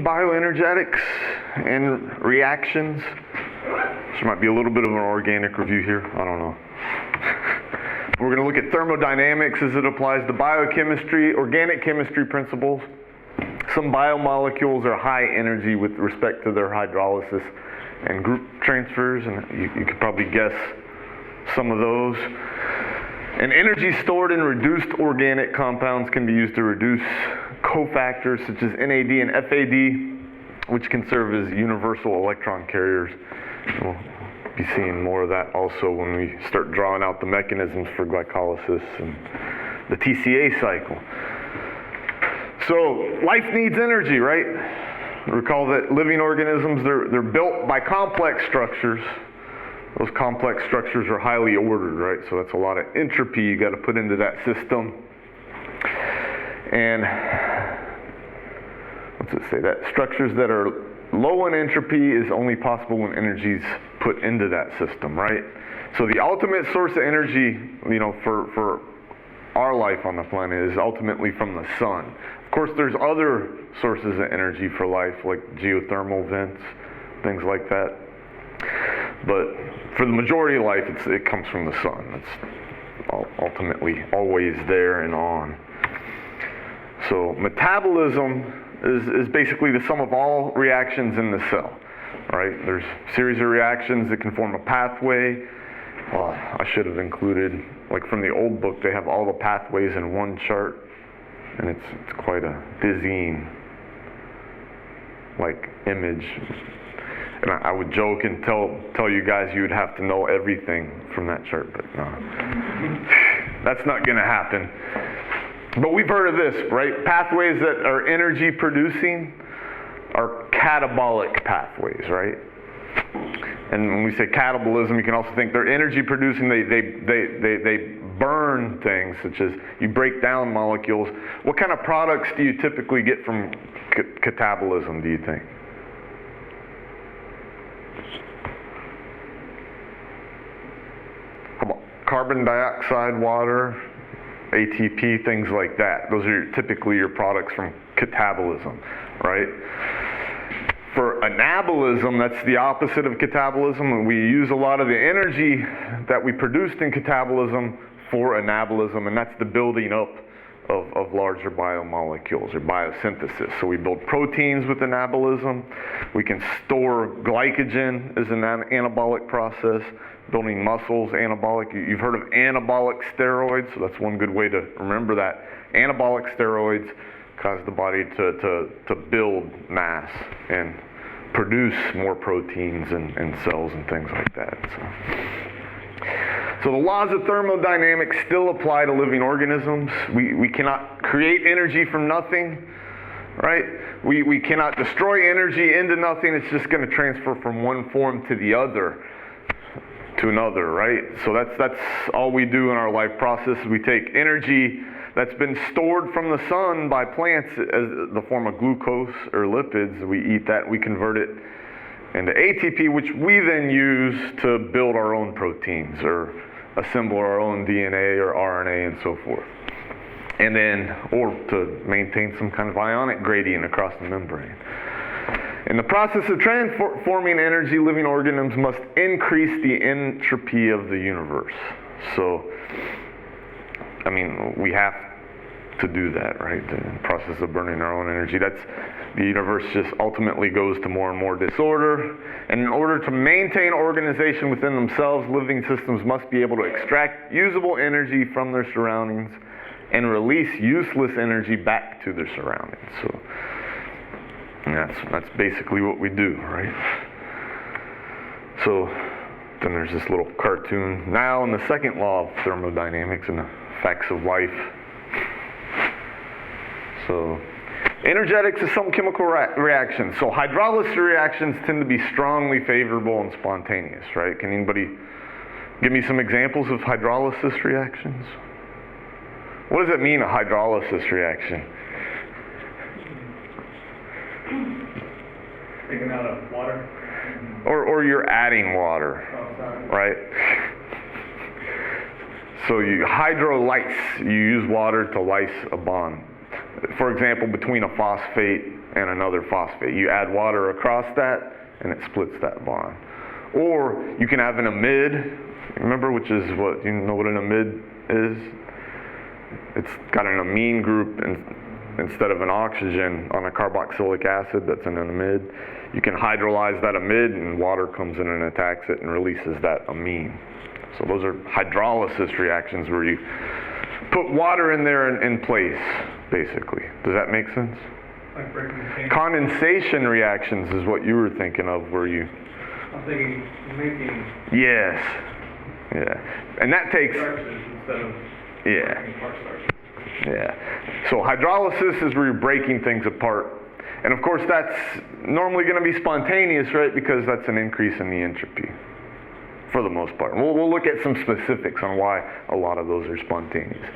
studying bioenergetics and reactions. This might be a little bit of an organic review here. I don't know. We're going to look at thermodynamics as it applies to biochemistry, organic chemistry principles. Some biomolecules are high energy with respect to their hydrolysis and group transfers, and you could probably guess some of those. And energy stored in reduced organic compounds can be used to reduce cofactors such as NAD and FAD, which can serve as universal electron carriers. We'll be seeing more of that also when we start drawing out the mechanisms for glycolysis and the TCA cycle. So life needs energy, right? Recall that living organisms, they're built by complex structures. Those complex structures are highly ordered, right? So that's a lot of entropy you got to put into that system. And what's it say? That structures that are low in entropy is only possible when energy is put into that system, right? So the ultimate source of energy, for our life on the planet is ultimately from the sun. Of course, there's other sources of energy for life, like geothermal vents, things like that. But for the majority of life, it comes from the sun. It's ultimately always there and on. So metabolism is basically the sum of all reactions in the cell, right? There's a series of reactions that can form a pathway. Well, I should have included, like from the old book, they have all the pathways in one chart, and it's quite a dizzying, image. And I would joke and tell you guys you would have to know everything from that chart, but no. That's not going to happen. But we've heard of this, right? Pathways that are energy producing are catabolic pathways, right? And when we say catabolism, you can also think they're energy producing. They burn things, such as you break down molecules. What kind of products do you typically get from catabolism, do you think? How about carbon dioxide, water, ATP, things like that? Those are typically your products from catabolism, right? For anabolism, that's the opposite of catabolism. We use a lot of the energy that we produced in catabolism for anabolism, and that's the building up of larger biomolecules or biosynthesis. So we build proteins with anabolism. We can store glycogen as an anabolic process. Building muscles, anabolic. You've heard of anabolic steroids, so that's one good way to remember that. Anabolic steroids cause the body to build mass and produce more proteins and cells and things like that. So the laws of thermodynamics still apply to living organisms. We cannot create energy from nothing, right? We cannot destroy energy into nothing. It's just going to transfer from one form to the other. To another, right? So that's all we do in our life process. We take energy that's been stored from the sun by plants as the form of glucose or lipids. We eat that, we convert it into ATP, which we then use to build our own proteins or assemble our own DNA or RNA and so forth. And then, or to maintain some kind of ionic gradient across the membrane. In the process of transforming energy, living organisms must increase the entropy of the universe. So, we have to do that, right? The process of burning our own energy. The universe just ultimately goes to more and more disorder. And in order to maintain organization within themselves, living systems must be able to extract usable energy from their surroundings and release useless energy back to their surroundings. So, that's basically what we do, right? So then there's this little cartoon. Now in the second law of thermodynamics and the facts of life. So energetics is some chemical reactions. So hydrolysis reactions tend to be strongly favorable and spontaneous, right? Can anybody give me some examples of hydrolysis reactions? What does it mean, a hydrolysis reaction? Taking out of water. Or you're adding water, right? So you hydrolyse, you use water to lyse a bond. For example, between a phosphate and another phosphate. You add water across that, and it splits that bond. Or you can have an amide, remember, which is what, you know what an amide is? It's got an amine group instead of an oxygen on a carboxylic acid. That's an amide. You can hydrolyze that amide, and water comes in and attacks it and releases that amine. So those are hydrolysis reactions where you put water in there in place, basically. Does that make sense? Like breaking the chain. Condensation reactions is what you were thinking of, where you... I'm thinking making... Yes. Yeah. And that takes... starches instead of making part starch. Yeah. So hydrolysis is where you're breaking things apart. And of course that's normally going to be spontaneous, right? Because that's an increase in the entropy, for the most part. We'll look at some specifics on why a lot of those are spontaneous.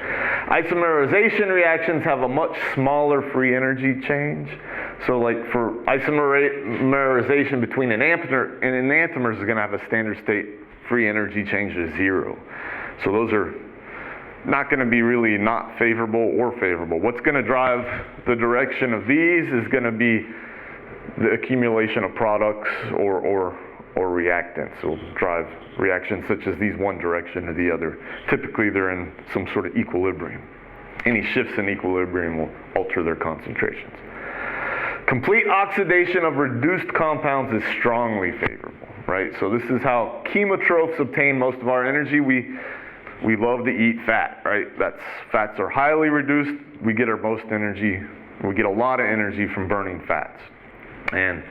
Isomerization reactions have a much smaller free energy change. So like for isomerization between enantiomers, an enantiomer is going to have a standard state free energy change of 0. So those are not going to be really not favorable or favorable. What's going to drive the direction of these is going to be the accumulation of products or reactants. It will drive reactions such as these one direction or the other. Typically they're in some sort of equilibrium. Any shifts in equilibrium will alter their concentrations. Complete oxidation of reduced compounds is strongly favorable, right? So this is how chemotrophs obtain most of our energy. We love to eat fat, right? Fats are highly reduced. We get our most energy. We get a lot of energy from burning fats. And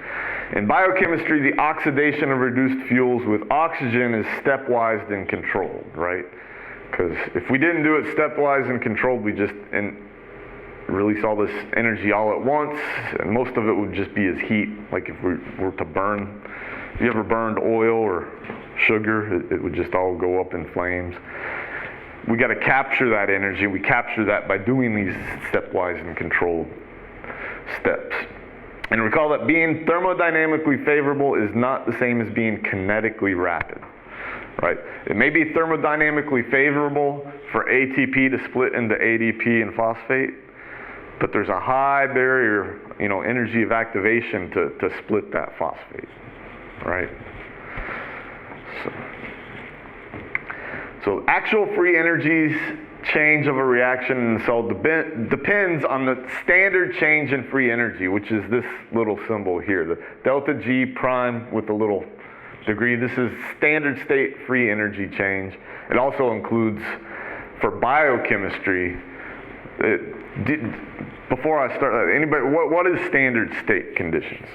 in biochemistry, the oxidation of reduced fuels with oxygen is stepwise and controlled, right? Because if we didn't do it stepwise and controlled, we just release all this energy all at once, and most of it would just be as heat. Like if we were to burn, if you ever burned oil or sugar, it would just all go up in flames. We got to capture that energy. We capture that by doing these stepwise and controlled steps. And recall that being thermodynamically favorable is not the same as being kinetically rapid, right? It may be thermodynamically favorable for ATP to split into ADP and phosphate, but there's a high barrier, energy of activation to split that phosphate, right? So actual free energies change of a reaction in the cell depends on the standard change in free energy, which is this little symbol here, the delta G prime with the little degree. This is standard state free energy change. It also includes, for biochemistry, before I start, anybody, what is standard state conditions?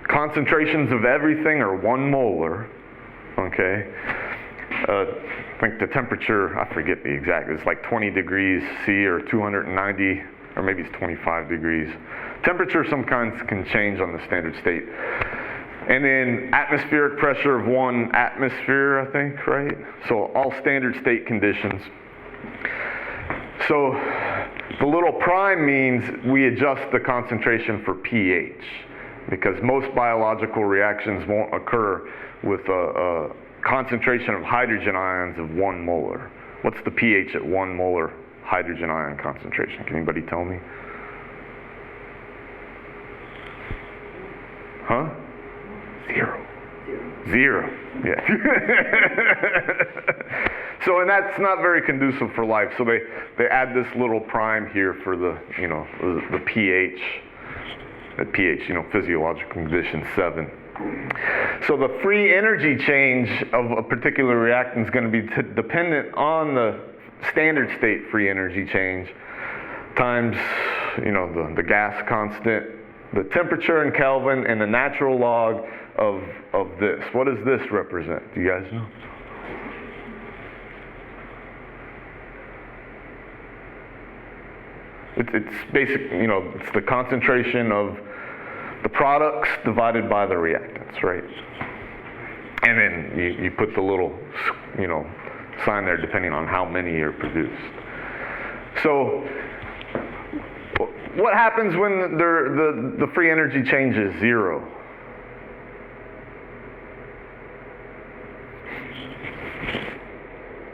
Concentrations of everything are 1 molar, okay? I think the temperature, I forget the exact, it's like 20 degrees C or 290, or maybe it's 25 degrees. Temperature sometimes can change on the standard state. And then atmospheric pressure of 1 atmosphere, I think, right? So all standard state conditions. So the little prime means we adjust the concentration for pH, because most biological reactions won't occur with a concentration of hydrogen ions of 1 molar. What's the pH at 1 molar hydrogen ion concentration? Can anybody tell me? Huh? 0. 0. Yeah. So, and that's not very conducive for life. So they add this little prime here for the pH. At pH, physiological condition 7. So the free energy change of a particular reactant is going to be dependent on the standard state free energy change times, the gas constant, the temperature in Kelvin, and the natural log of this. What does this represent? Do you guys know? It's basic, it's the concentration of the products divided by the reactants, right? And then you put the little, sign there depending on how many are produced. So what happens when the free energy change is 0?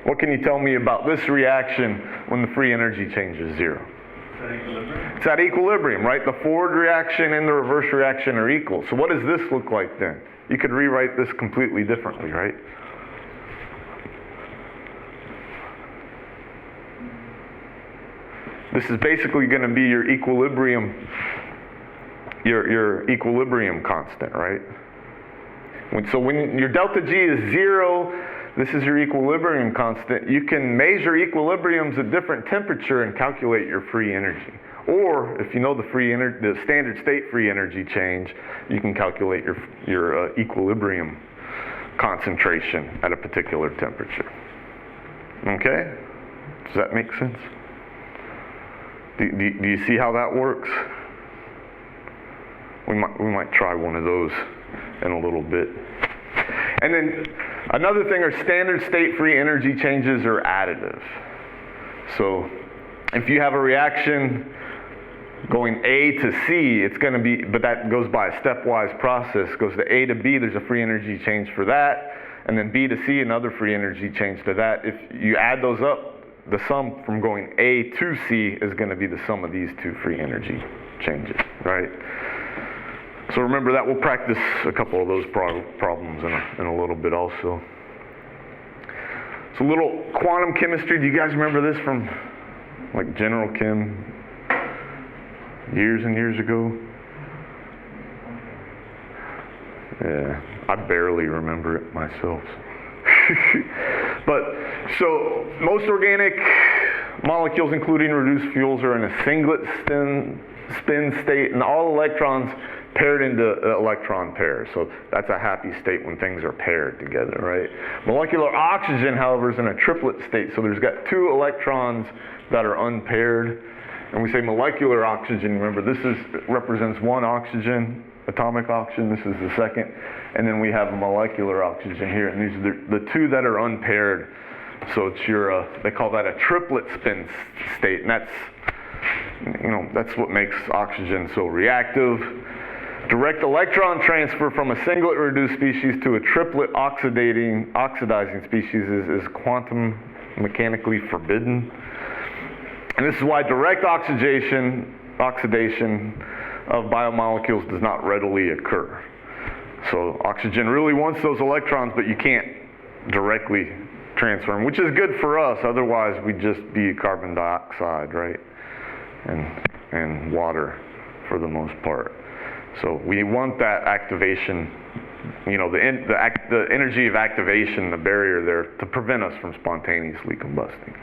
What can you tell me about this reaction when the free energy change is 0? Is that equilibrium? It's at equilibrium, right? The forward reaction and the reverse reaction are equal. So what does this look like then? You could rewrite this completely differently, right? This is basically going to be your equilibrium constant, right? So when your delta G is 0, this is your equilibrium constant. You can measure equilibriums at different temperature and calculate your free energy. Or if you know the standard state free energy change, you can calculate your equilibrium concentration at a particular temperature. Okay? Does that make sense? Do you see how that works? We might try one of those in a little bit. And then another thing are standard state free energy changes are additive. So if you have a reaction going A to C, it's going to be, but that goes by a stepwise process. Goes to A to B, there's a free energy change for that. And then B to C, another free energy change to that. If you add those up, the sum from going A to C is going to be the sum of these two free energy changes, right? So remember that. We'll practice a couple of those problems in a little bit also. So a little quantum chemistry. Do you guys remember this from like General Chem years and years ago? Yeah, I barely remember it myself. But so most organic molecules, including reduced fuels, are in a singlet spin state, and all electrons paired into electron pairs. So that's a happy state when things are paired together, right? Molecular oxygen, however, is in a triplet state. So there's got two electrons that are unpaired. And we say molecular oxygen, remember this represents one oxygen, atomic oxygen, this is the second. And then we have molecular oxygen here, and these are the two that are unpaired. So it's your, they call that a triplet spin state, and that's what makes oxygen so reactive. Direct electron transfer from a singlet reduced species to a triplet oxidizing species is quantum mechanically forbidden. And this is why direct oxidation of biomolecules does not readily occur. So oxygen really wants those electrons, but you can't directly transfer them, which is good for us. Otherwise, we'd just be carbon dioxide, right? And water for the most part. So we want that activation, the energy of activation, the barrier there, to prevent us from spontaneously combusting.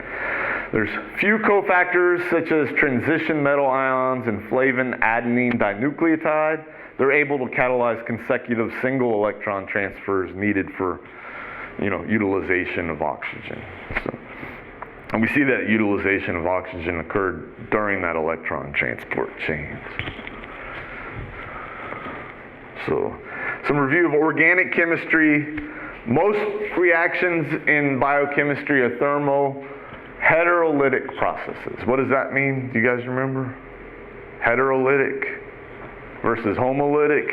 There's few cofactors such as transition metal ions and flavin adenine dinucleotide. They're able to catalyze consecutive single electron transfers needed for, utilization of oxygen. So, and we see that utilization of oxygen occurred during that electron transport chain. So, some review of organic chemistry. Most reactions in biochemistry are heterolytic processes. What does that mean? Do you guys remember? Heterolytic versus homolytic.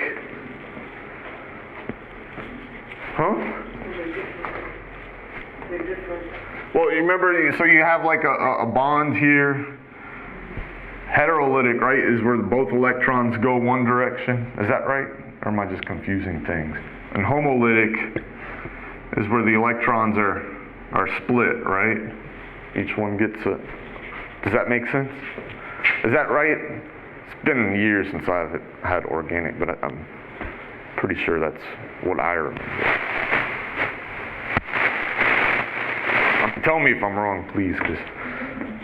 Huh? Well, you remember, so you have like a bond here. Heterolytic, right, is where both electrons go one direction. Is that right? Or am I just confusing things? And homolytic is where the electrons are split, right? Each one gets a... Does that make sense? Is that right? It's been years since I've had organic, but I'm pretty sure that's what I remember. Tell me if I'm wrong, please, because...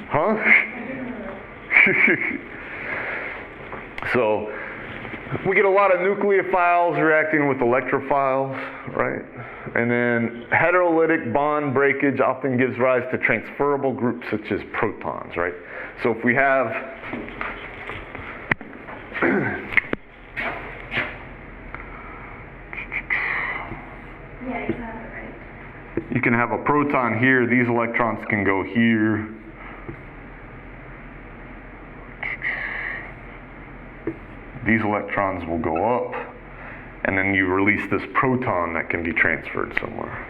Huh? So, we get a lot of nucleophiles reacting with electrophiles, right? And then heterolytic bond breakage often gives rise to transferable groups such as protons, right? So if we have... Yeah, exactly right. You can have a proton here, these electrons can go here. These electrons will go up, and then you release this proton that can be transferred somewhere.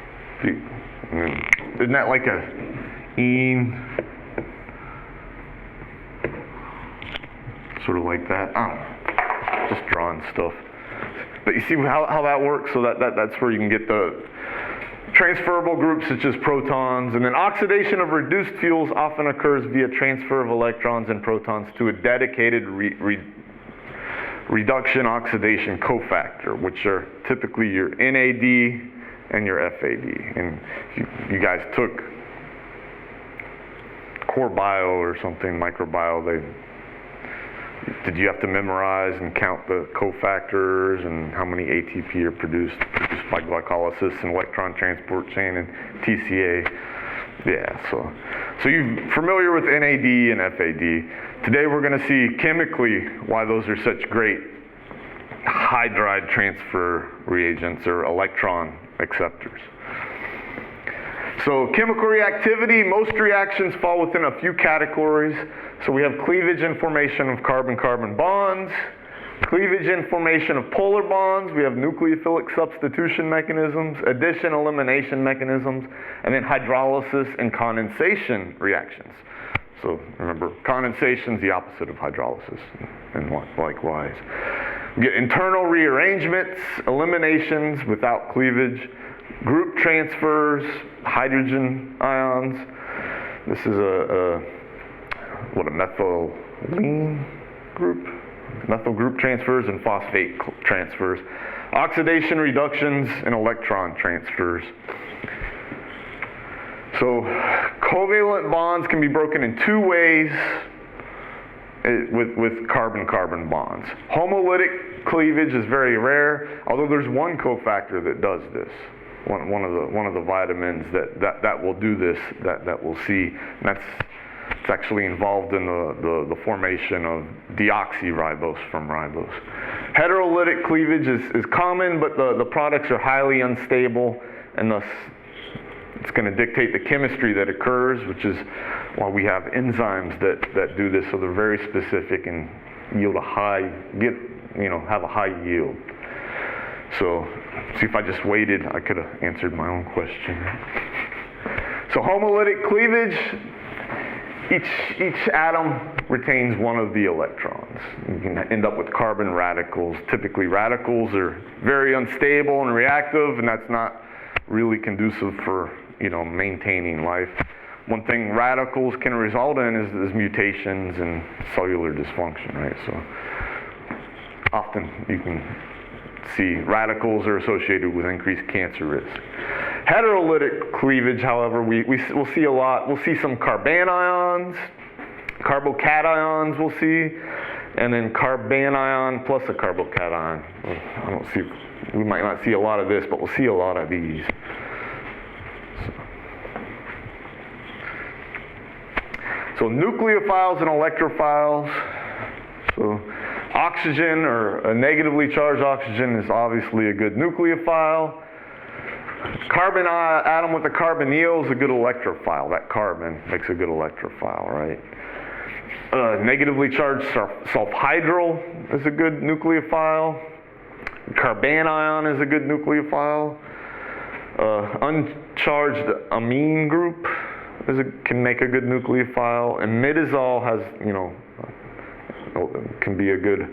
Isn't that like a ene? sort of like that. I don't know, just drawing stuff. But you see how that works? So that's where you can get the transferable groups such as protons. And then oxidation of reduced fuels often occurs via transfer of electrons and protons to a dedicated reduction oxidation cofactor, which are typically your NAD and your FAD. And if you guys took core bio or something, microbio, did you have to memorize and count the cofactors and how many ATP are produced by glycolysis and electron transport chain and TCA? Yeah, so you're familiar with NAD and FAD. Today we're going to see chemically why those are such great hydride transfer reagents or electron acceptors. So chemical reactivity, most reactions fall within a few categories. So we have cleavage and formation of carbon-carbon bonds, cleavage and formation of polar bonds, we have nucleophilic substitution mechanisms, addition-elimination mechanisms, and then hydrolysis and condensation reactions. So remember, condensation is the opposite of hydrolysis, and likewise. We get internal rearrangements, eliminations without cleavage, group transfers, hydrogen ions. This is a methylene group? Methyl group transfers and phosphate transfers. Oxidation reductions and electron transfers. So covalent bonds can be broken in two ways with carbon-carbon bonds. Homolytic cleavage is very rare, although there's one cofactor that does this. One of the vitamins that will do this, that we'll see. And it's actually involved in the formation of deoxyribose from ribose. Heterolytic cleavage is common, but the products are highly unstable, and thus it's going to dictate the chemistry that occurs, which is why we have enzymes that do this, so they're very specific and yield have a high yield. So, see, if I just waited, I could have answered my own question. So homolytic cleavage, each atom retains one of the electrons. You can end up with carbon radicals. Typically radicals are very unstable and reactive, and that's not really conducive for maintaining life. One thing radicals can result in is mutations and cellular dysfunction, right? So often you can see radicals are associated with increased cancer risk. Heterolytic cleavage, however, we'll see a lot. We'll see some carbanions, carbocations we'll see, and then carbanion plus a carbocation. We might not see a lot of this, but we'll see a lot of these. So nucleophiles and electrophiles. So oxygen, or a negatively charged oxygen, is obviously a good nucleophile. Carbon atom with a carbonyl is a good electrophile. That carbon makes a good electrophile, right? Negatively charged sulfhydryl is a good nucleophile. Carbanion is a good nucleophile. Uncharged amine group can make a good nucleophile. And imidazole can be a good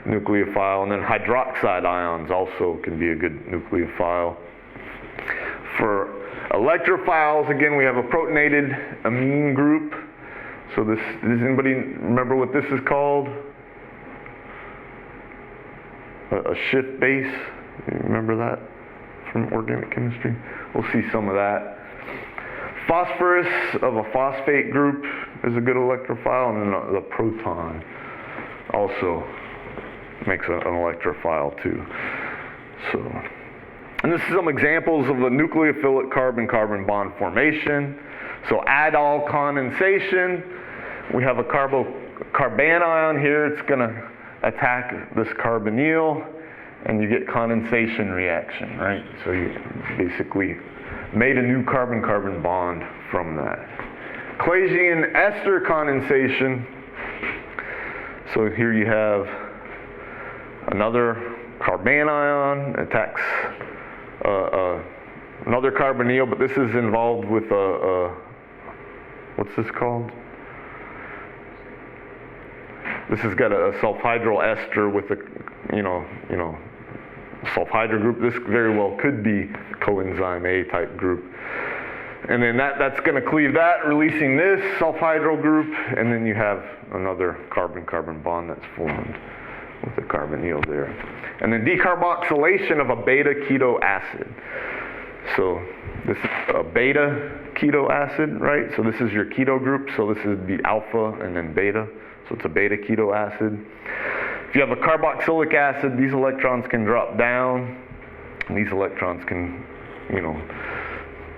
nucleophile. And then hydroxide ions also can be a good nucleophile. For electrophiles, again, we have a protonated amine group. So does anybody remember what this is called? A Schiff base. You remember that from organic chemistry? We'll see some of that. Phosphorus of a phosphate group is a good electrophile, and then the proton also makes an electrophile too. And this is some examples of the nucleophilic carbon-carbon bond formation. So aldol condensation, we have a carbanion here. It's going to attack this carbonyl, and you get condensation reaction, right? So you basically made a new carbon-carbon bond from that. Claisian ester condensation. So here you have another carbanion attacks another carbonyl, but this is involved with what's this called? This has got a sulfhydryl ester with a, sulfhydryl group. This very well could be coenzyme A type group. And then that's going to cleave that, releasing this sulfhydryl group, and then you have another carbon-carbon bond that's formed with the carbonyl there. And then decarboxylation of a beta-keto acid. So this is a beta-keto acid, right? So this is your keto group, so this would be alpha and then beta. So it's a beta-keto acid. If you have a carboxylic acid, these electrons can drop down, and these electrons can,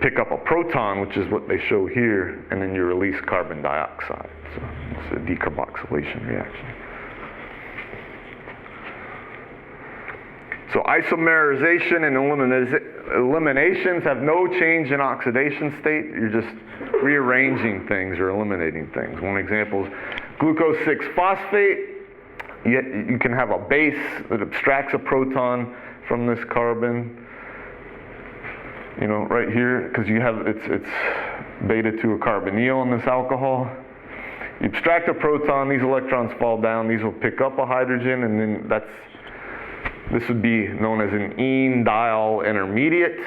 pick up a proton, which is what they show here, and then you release carbon dioxide. So it's a decarboxylation reaction. So isomerization and eliminations have no change in oxidation state. You're just rearranging things or eliminating things. One example is glucose 6-phosphate. You can have a base that abstracts a proton from this carbon. Right here, because you have it's beta to a carbonyl in this alcohol. You abstract a proton, these electrons fall down, these will pick up a hydrogen, and then this would be known as an ene-diol intermediate,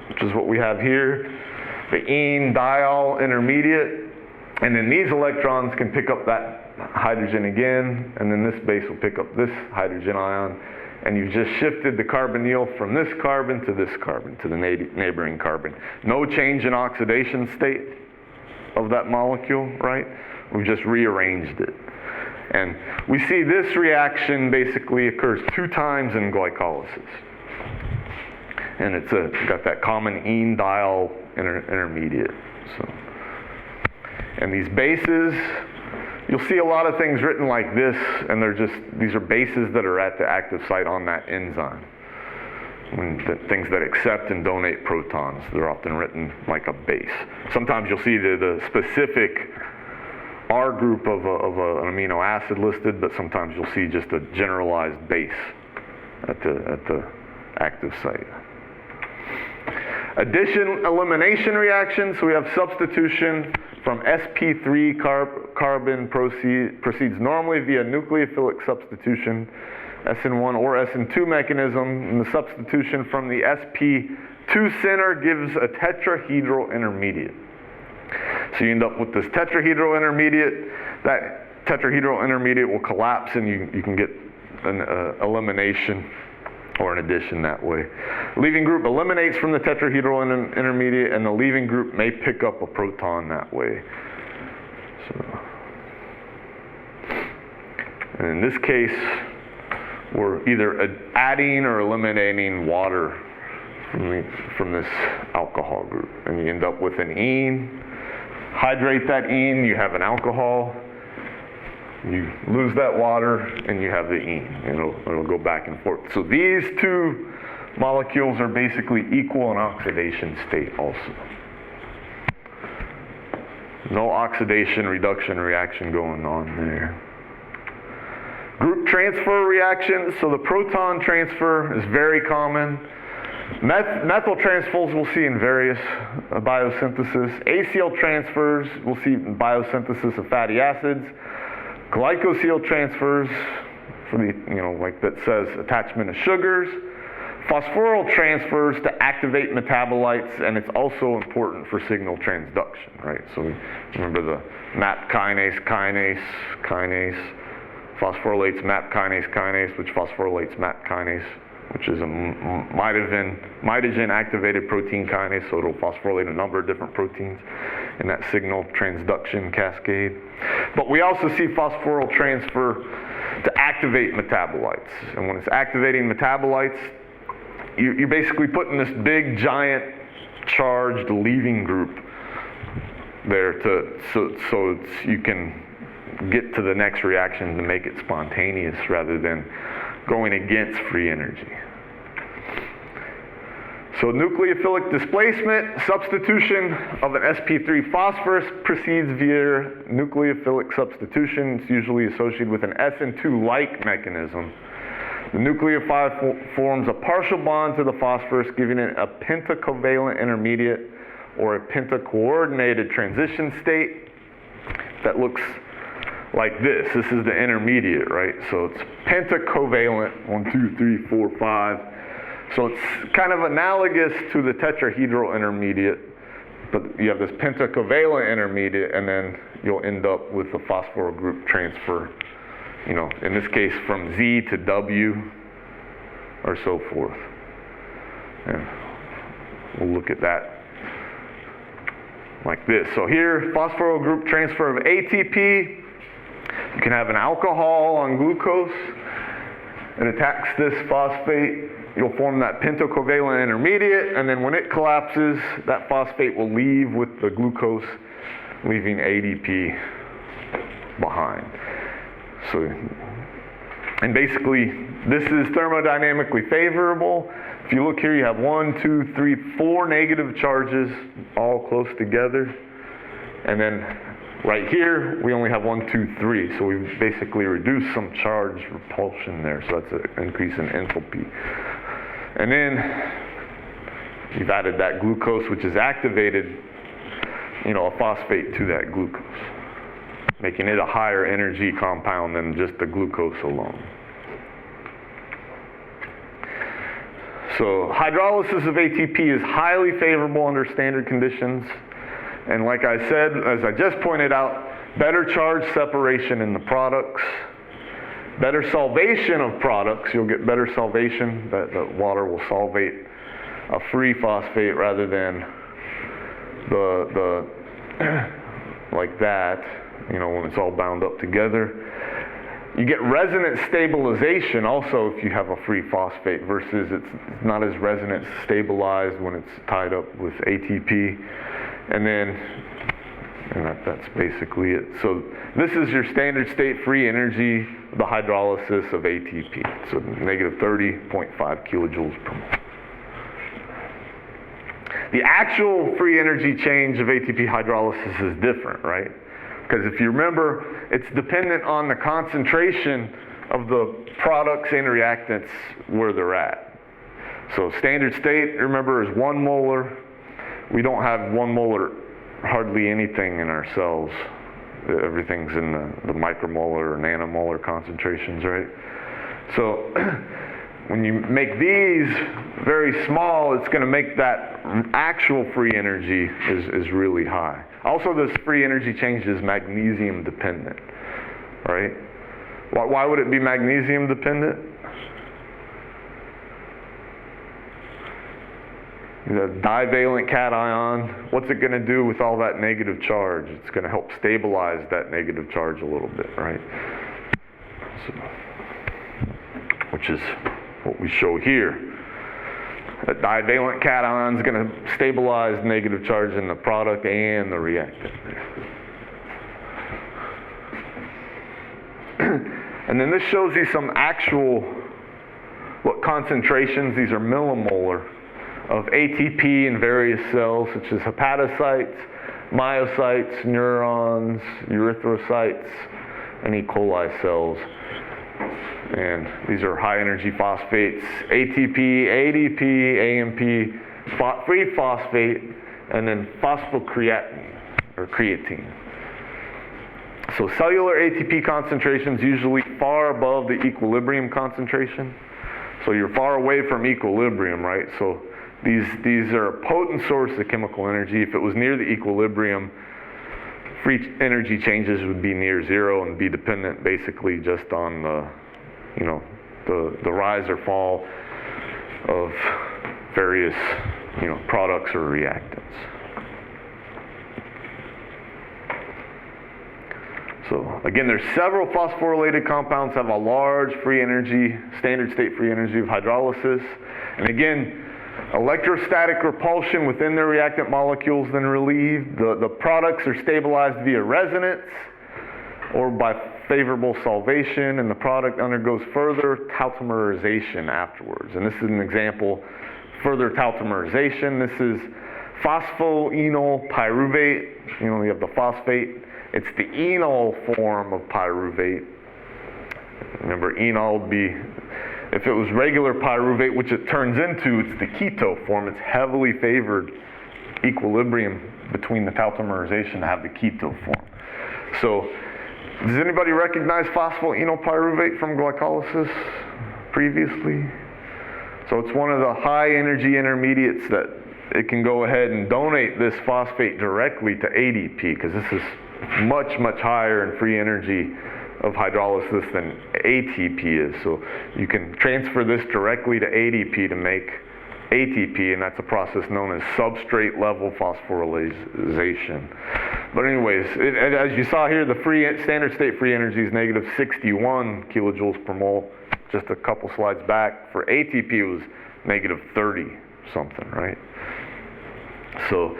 which is what we have here. The ene-diol intermediate, and then these electrons can pick up that hydrogen again, and then this base will pick up this hydrogen ion. And you've just shifted the carbonyl from this carbon to this carbon, to the neighboring carbon. No change in oxidation state of that molecule, right? We've just rearranged it. And we see this reaction basically occurs 2 times in glycolysis. And it's got that common ene-diol intermediate. So, and these bases, you'll see a lot of things written like this, and these are bases that are at the active site on that enzyme. Things that accept and donate protons, they're often written like a base. Sometimes you'll see the specific R group of an amino acid listed, but sometimes you'll see just a generalized base at the active site. Addition-elimination reactions, so we have substitution from sp3 carbon proceeds normally via nucleophilic substitution, SN1 or SN2 mechanism, and the substitution from the sp2 center gives a tetrahedral intermediate. So you end up with this tetrahedral intermediate. That tetrahedral intermediate will collapse, and you can get an elimination or an addition that way. Leaving group eliminates from the tetrahedral intermediate, and the leaving group may pick up a proton that way. So, and in this case, we're either adding or eliminating water from this alcohol group, and you end up with an ene. Hydrate that ene, you have an alcohol. You lose that water, and you have the ene. It'll go back and forth. So these 2 molecules are basically equal in oxidation state also. No oxidation reduction reaction going on there. Group transfer reactions. So the proton transfer is very common. Methyl transfers we'll see in various biosynthesis. Acyl transfers we'll see in biosynthesis of fatty acids. Glycosyl transfers for the, like that says attachment of sugars. Phosphoryl transfers to activate metabolites, and it's also important for signal transduction, right? So remember the MAP kinase, phosphorylates MAP kinase, which phosphorylates MAP kinase, which is a mitogen activated protein kinase, so it'll phosphorylate a number of different proteins in that signal transduction cascade. But we also see phosphoryl transfer to activate metabolites. And when it's activating metabolites, you're basically putting this big, giant, charged leaving group there so you can get to the next reaction to make it spontaneous rather than going against free energy. So nucleophilic displacement, substitution of an sp3 phosphorus proceeds via nucleophilic substitution. It's usually associated with an SN2-like mechanism. The nucleophile forms a partial bond to the phosphorus, giving it a pentacovalent intermediate or a pentacoordinated transition state that looks like this. This is the intermediate, right? So it's pentacovalent, 1, 2, 3, 4, 5. So it's kind of analogous to the tetrahedral intermediate, but you have this pentacovalent intermediate, and then you'll end up with a phosphoryl group transfer, you know, in this case from Z to W or so forth. And we'll look at that like this. So here, phosphoryl group transfer of ATP. You can have an alcohol on glucose. It attacks this phosphate. You'll form that pentacovalent intermediate, and then when it collapses, that phosphate will leave with the glucose, leaving ADP behind. So, and basically, this is thermodynamically favorable. If you look here, you have 1, 2, 3, 4 negative charges all close together. And then right here, we only have 1, 2, 3. So we've basically reduced some charge repulsion there. So that's an increase in enthalpy. And then you've added that glucose, which is activated, you know, a phosphate to that glucose, making it a higher energy compound than just the glucose alone. So hydrolysis of ATP is highly favorable under standard conditions. And like I said, as I just pointed out, better charge separation in the products, better solvation of products. You'll get better solvation. The water will solvate a free phosphate rather than the like that, you know, when it's all bound up together. You get resonance stabilization also if you have a free phosphate versus it's not as resonance stabilized when it's tied up with ATP. And then that's basically it. So this is your standard state free energy, the hydrolysis of ATP. So negative 30.5 kilojoules per mole. The actual free energy change of ATP hydrolysis is different, right? Because if you remember, it's dependent on the concentration of the products and reactants where they're at. So standard state, remember, is 1 molar. We don't have 1 molar hardly anything in our cells. Everything's in the micromolar or nanomolar concentrations, right? So when you make these very small, it's going to make that actual free energy is really high. Also, this free energy change is magnesium dependent, right? Why would it be magnesium dependent? The divalent cation, what's it going to do with all that negative charge? It's going to help stabilize that negative charge a little bit, right? So, which is what we show here. That divalent cation is going to stabilize negative charge in the product and the reactant. And then this shows you some actual concentrations. These are millimolar of ATP in various cells, such as hepatocytes, myocytes, neurons, erythrocytes, and E. coli cells. And these are high energy phosphates, ATP, ADP, AMP, free phosphate, and then phosphocreatine, or creatine. So cellular ATP concentrations usually far above the equilibrium concentration. So you're far away from equilibrium, right? So these are a potent source of chemical energy. If it was near the equilibrium, free energy changes would be near zero and be dependent basically just on the rise or fall of various, products or reactants. So again, there's several phosphorylated compounds have a large free energy, standard state free energy of hydrolysis. And again, electrostatic repulsion within their reactant molecules then relieved. The products are stabilized via resonance or by favorable solvation, and the product undergoes further tautomerization afterwards. And this is an example, further tautomerization. This is phosphoenol pyruvate. You have the phosphate. It's the enol form of pyruvate. Remember, enol would be, if it was regular pyruvate, which it turns into, it's the keto form. It's heavily favored equilibrium between the tautomerization to have the keto form. So Does anybody recognize phosphoenolpyruvate from glycolysis previously? So it's one of the high energy intermediates that it can go ahead and donate this phosphate directly to ADP, because this is much, much higher in free energy of hydrolysis than ATP is. So you can transfer this directly to ADP to make ATP, and that's a process known as substrate level phosphorylation. But anyways, as you saw here, the standard state free energy is negative 61 kilojoules per mole. Just a couple slides back, for ATP it was negative 30 something, right? So,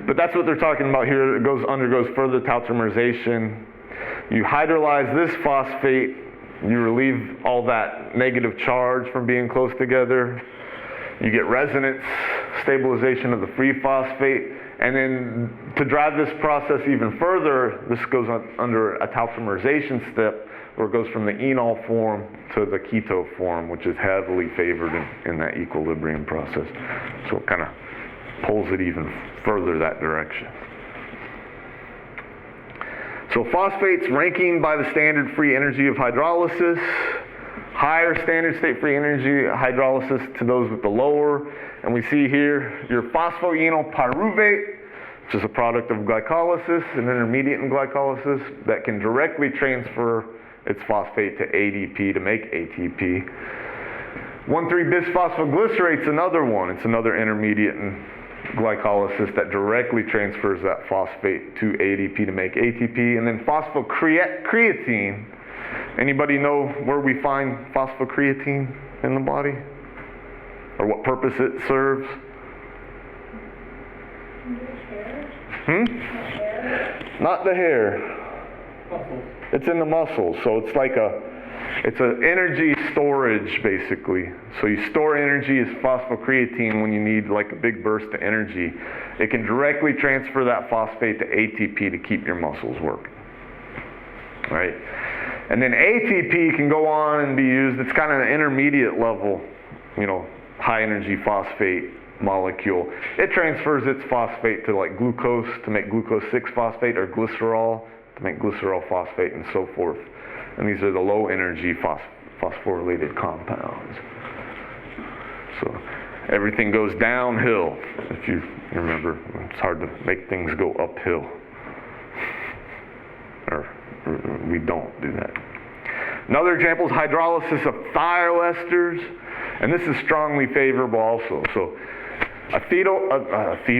but that's what they're talking about here. It undergoes further tautomerization. You hydrolyze this phosphate, you relieve all that negative charge from being close together. You get resonance stabilization of the free phosphate. And then to drive this process even further, this goes under a tautomerization step where it goes from the enol form to the keto form, which is heavily favored in that equilibrium process. So it kind of pulls it even further that direction. So phosphates ranking by the standard free energy of hydrolysis, higher standard state free energy hydrolysis to those with the lower. And we see here your phosphoenolpyruvate, which is a product of glycolysis, an intermediate in glycolysis that can directly transfer its phosphate to ADP to make ATP. 1,3-bisphosphoglycerate's another one. It's another intermediate in glycolysis that directly transfers that phosphate to ADP to make ATP. And then phosphocreatine. Anybody know where we find phosphocreatine in the body? Or what purpose it serves? Not the hair. Muscles. It's in the muscles. So it's like it's an energy storage, basically. So you store energy as phosphocreatine when you need like a big burst of energy. It can directly transfer that phosphate to ATP to keep your muscles working. Right? And then ATP can go on and be used. It's kind of an intermediate level, high energy phosphate molecule. It transfers its phosphate to like glucose to make glucose 6-phosphate, or glycerol to make glycerol phosphate, and so forth. And these are the low energy phosphorylated compounds. So everything goes downhill. If you remember, it's hard to make things go uphill. Or we don't do that. Another example is hydrolysis of thioesters, and this is strongly favorable also. So acetyl-CoA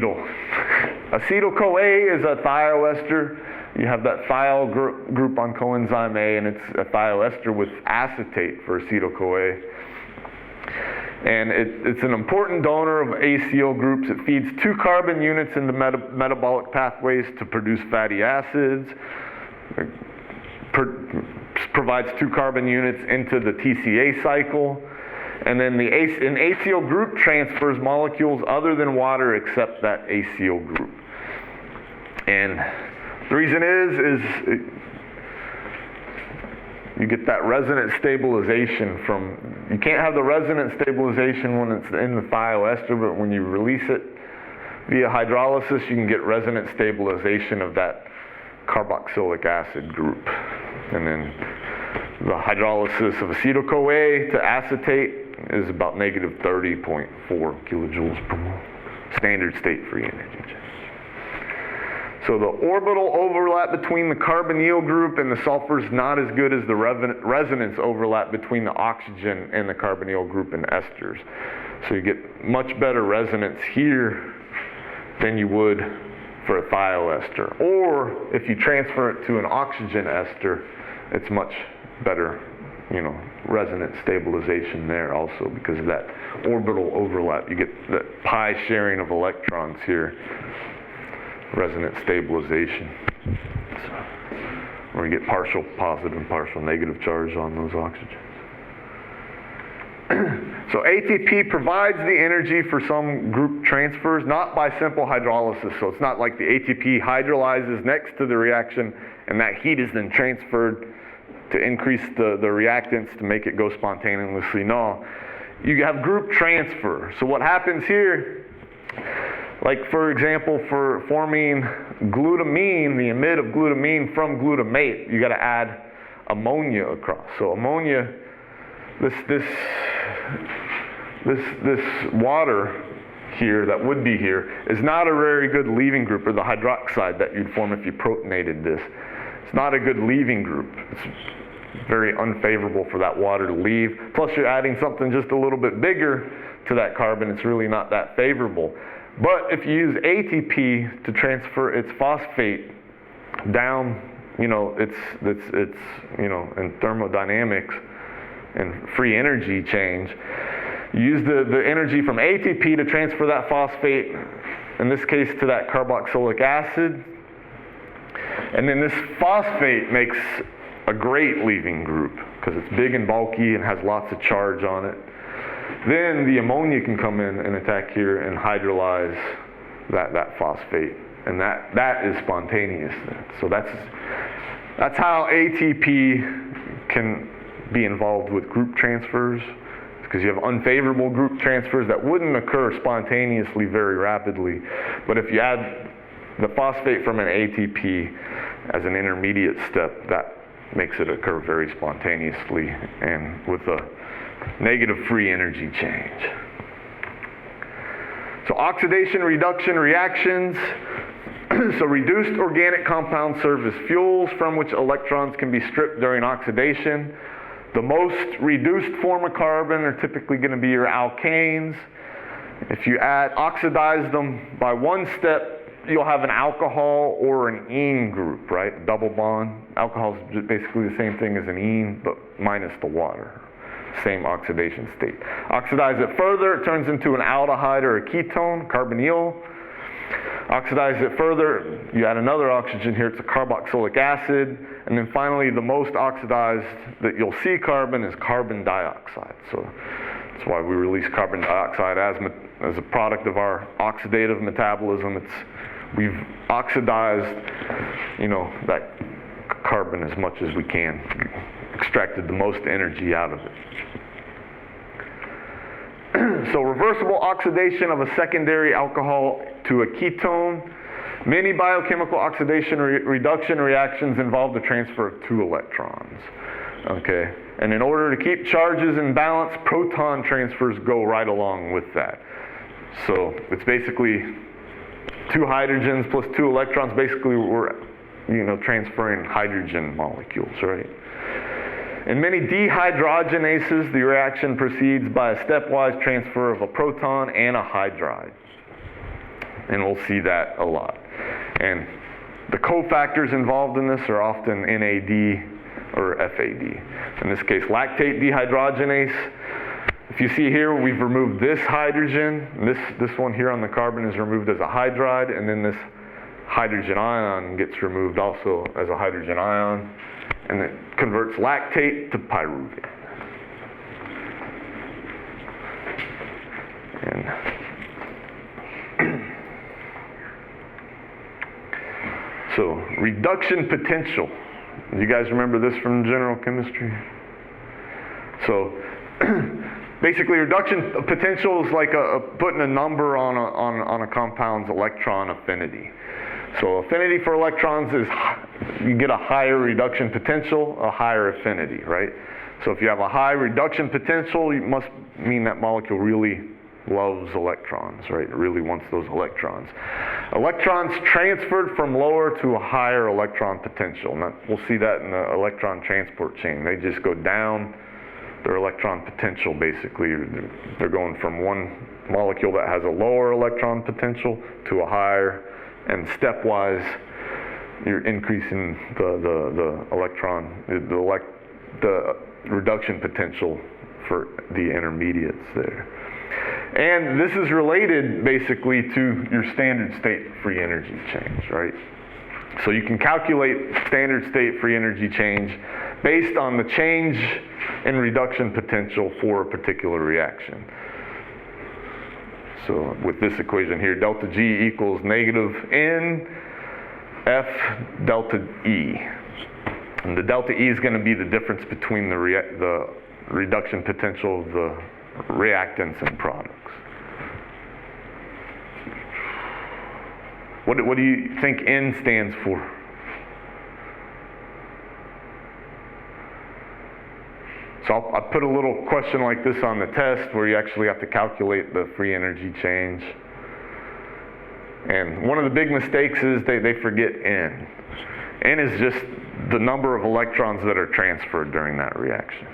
is a thioester. You have that thiol group on coenzyme A, and it's a thioester with acetate for acetyl-CoA. And it's an important donor of acyl groups. It feeds 2 carbon units into metabolic pathways to produce fatty acids. It provides 2 carbon units into the TCA cycle. And then an acyl group transfers molecules other than water except that acyl group. And the reason is you get that resonance stabilization you can't have the resonance stabilization when it's in the thioester, but when you release it via hydrolysis, you can get resonance stabilization of that carboxylic acid group. And then the hydrolysis of acetyl-CoA to acetate is about negative 30.4 kilojoules per mole. Standard state free energy. So the orbital overlap between the carbonyl group and the sulfur is not as good as the resonance overlap between the oxygen and the carbonyl group in esters. So you get much better resonance here than you would for a thioester. Or if you transfer it to an oxygen ester, it's much better, resonance stabilization there also because of that orbital overlap. You get that pi sharing of electrons here. Resonance stabilization. Where you get partial positive and partial negative charge on those oxygens. So ATP provides the energy for some group transfers, not by simple hydrolysis. So it's not like the ATP hydrolyzes next to the reaction and that heat is then transferred to increase the reactants to make it go spontaneously. No, you have group transfer. So what happens here, Like for example, for forming glutamine, the emit of glutamine from glutamate, you got to add ammonia across. So ammonia, this water here that would be here is not a very good leaving group, or the hydroxide that you'd form if you protonated this. It's not a good leaving group. It's very unfavorable for that water to leave. Plus you're adding something just a little bit bigger to that carbon. It's really not that favorable. But if you use ATP to transfer its phosphate down, it's in thermodynamics and free energy change, you use the energy from ATP to transfer that phosphate, in this case to that carboxylic acid. And then this phosphate makes a great leaving group because it's big and bulky and has lots of charge on it. Then the ammonia can come in and attack here and hydrolyze that phosphate. And that is spontaneous then. So that's how ATP can be involved with group transfers, because you have unfavorable group transfers that wouldn't occur spontaneously very rapidly. But if you add the phosphate from an ATP as an intermediate step, that makes it occur very spontaneously and with a negative free energy change. So oxidation reduction reactions. So reduced organic compounds serve as fuels from which electrons can be stripped during oxidation. The most reduced form of carbon are typically going to be your alkanes. If you oxidize them by one step, you'll have an alcohol or an ene group, right? Double bond. Alcohol is basically the same thing as an ene, but minus the water. Same oxidation state. Oxidize it further, it turns into an aldehyde or a ketone, carbonyl. Oxidize it further, you add another oxygen here, it's a carboxylic acid. And then finally, the most oxidized that you'll see carbon is carbon dioxide. So that's why we release carbon dioxide as a product of our oxidative metabolism. We've oxidized, that carbon as much as we can, extracted the most energy out of it. So reversible oxidation of a secondary alcohol to a ketone. Many biochemical oxidation reduction reactions involve the transfer of 2 electrons. Okay, and in order to keep charges in balance, proton transfers go right along with that. So it's basically 2 hydrogens plus 2 electrons. Basically, we're transferring hydrogen molecules, right? In many dehydrogenases, the reaction proceeds by a stepwise transfer of a proton and a hydride. And we'll see that a lot. And the cofactors involved in this are often NAD or FAD. In this case, lactate dehydrogenase. If you see here, we've removed this hydrogen. This one here on the carbon is removed as a hydride, and then this hydrogen ion gets removed also as a hydrogen ion, and it converts lactate to pyruvate. So, reduction potential. You guys remember this from general chemistry? So, basically, reduction potential is like putting a number on a compound's electron affinity. So, affinity for electrons is you get a higher reduction potential, a higher affinity, right? So, if you have a high reduction potential, it must mean that molecule really loves electrons, right? It really wants those electrons. Electrons transferred from lower to a higher electron potential. Now, we'll see that in the electron transport chain. They just go down their electron potential, basically. They're going from one molecule that has a lower electron potential to a higher, and stepwise, you're increasing the electron, the reduction potential for the intermediates there. And this is related basically to your standard state free energy change, right? So you can calculate standard state free energy change based on the change in reduction potential for a particular reaction. So with this equation here, delta G equals negative N F delta E. And the delta E is going to be the difference between the reduction potential of the reactants and products. What do you think N stands for? So I put a little question like this on the test where you actually have to calculate the free energy change. And one of the big mistakes is they forget N. N is just the number of electrons that are transferred during that reaction.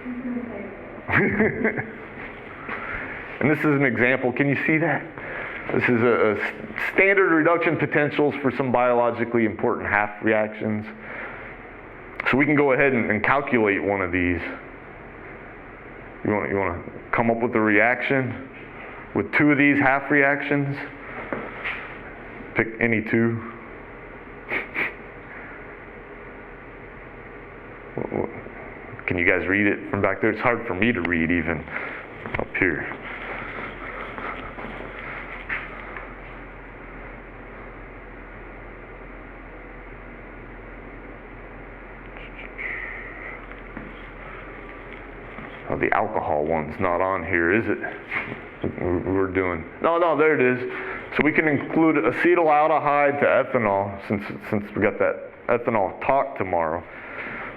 And this is an example. Can you see that? This is a standard reduction potentials for some biologically important half reactions. So we can go ahead and calculate one of these. You want to come up with a reaction with two of these half reactions? Pick any two. Can you guys read it from back there? It's hard for me to read even up here. Oh, the alcohol one's not on here, is it? We're doing, no, there it is. So we can include acetaldehyde to ethanol, since we got that ethanol talk tomorrow.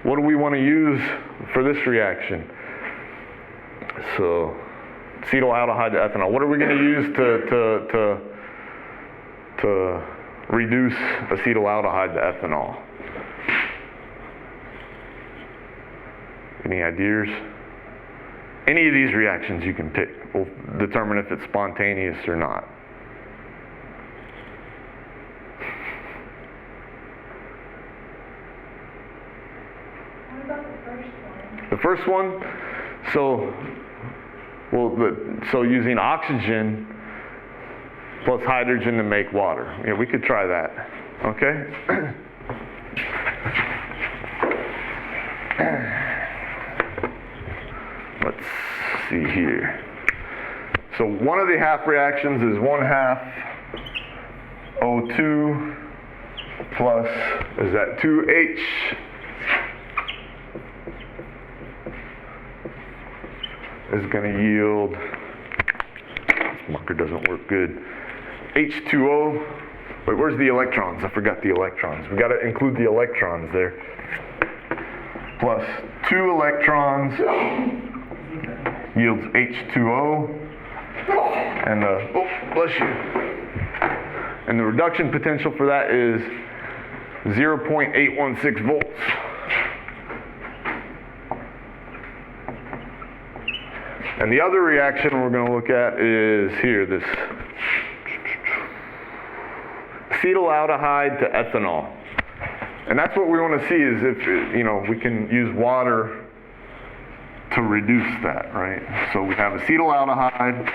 What do we want to use for this reaction? So acetaldehyde to ethanol. What are we going to use to reduce acetaldehyde to ethanol? Any ideas? Any of these reactions you can pick will determine if it's spontaneous or not. What about the first one? The first one, so using oxygen plus hydrogen to make water. Yeah, we could try that. Okay? Let's see here. So one of the half reactions is 1/2 O2 plus, is that 2H? Is going to yield, this marker doesn't work good, H2O. Wait, where's the electrons? I forgot the electrons. We got to include the electrons there. Plus 2 electrons yields H2O. And bless you. And the reduction potential for that is 0.816 volts. And the other reaction we're going to look at is here, this acetaldehyde to ethanol. And that's what we want to see is if, we can use water to reduce that, right? So we have acetaldehyde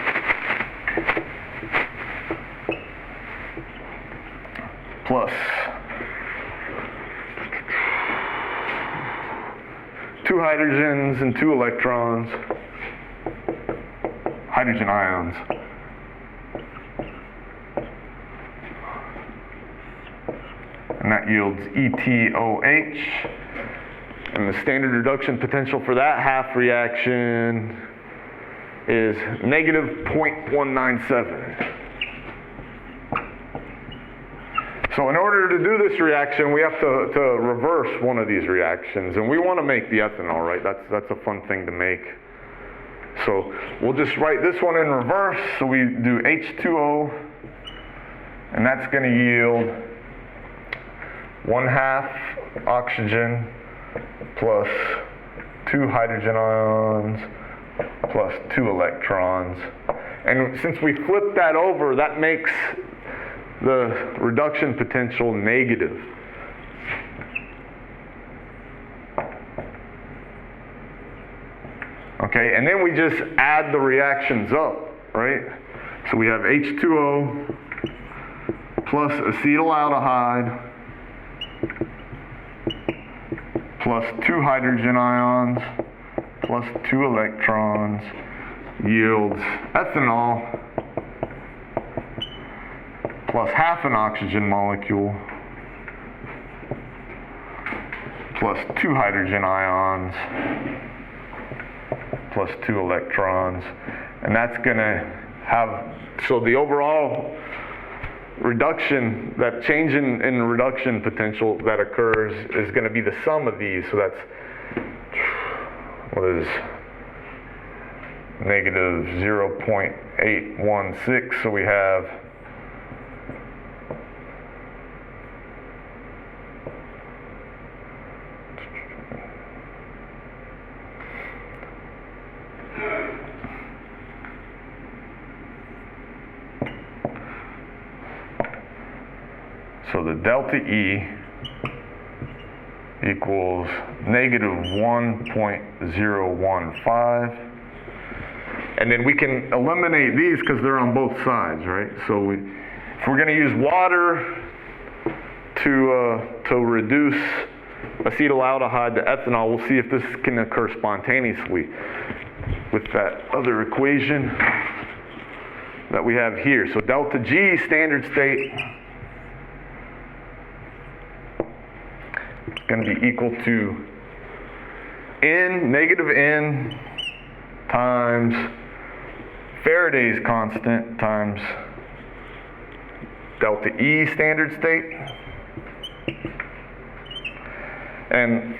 plus 2 hydrogens and 2 electrons, hydrogen ions. And that yields ETOH. And the standard reduction potential for that half reaction is negative 0.197. So in order to do this reaction, we have to reverse one of these reactions. And we want to make the ethanol, right? That's a fun thing to make. So we'll just write this one in reverse. So we do H2O, and that's going to yield 1/2 oxygen plus 2 hydrogen ions plus 2 electrons. And since we flip that over, that makes the reduction potential negative. Okay, and then we just add the reactions up, right? So we have H2O plus acetaldehyde plus 2 hydrogen ions plus 2 electrons yields ethanol plus 1/2 an oxygen molecule plus 2 hydrogen ions plus 2 electrons. And that's going to have, so the overall reduction, that change in reduction potential that occurs is going to be the sum of these. So that's, what is negative 0.816. So we have so the delta E equals negative 1.015. And then we can eliminate these because they're on both sides, right? So if we're going to use water to reduce acetaldehyde to ethanol, we'll see if this can occur spontaneously with that other equation that we have here. So delta G, standard state, is going to be equal to N, negative N, times Faraday's constant times delta E, standard state. And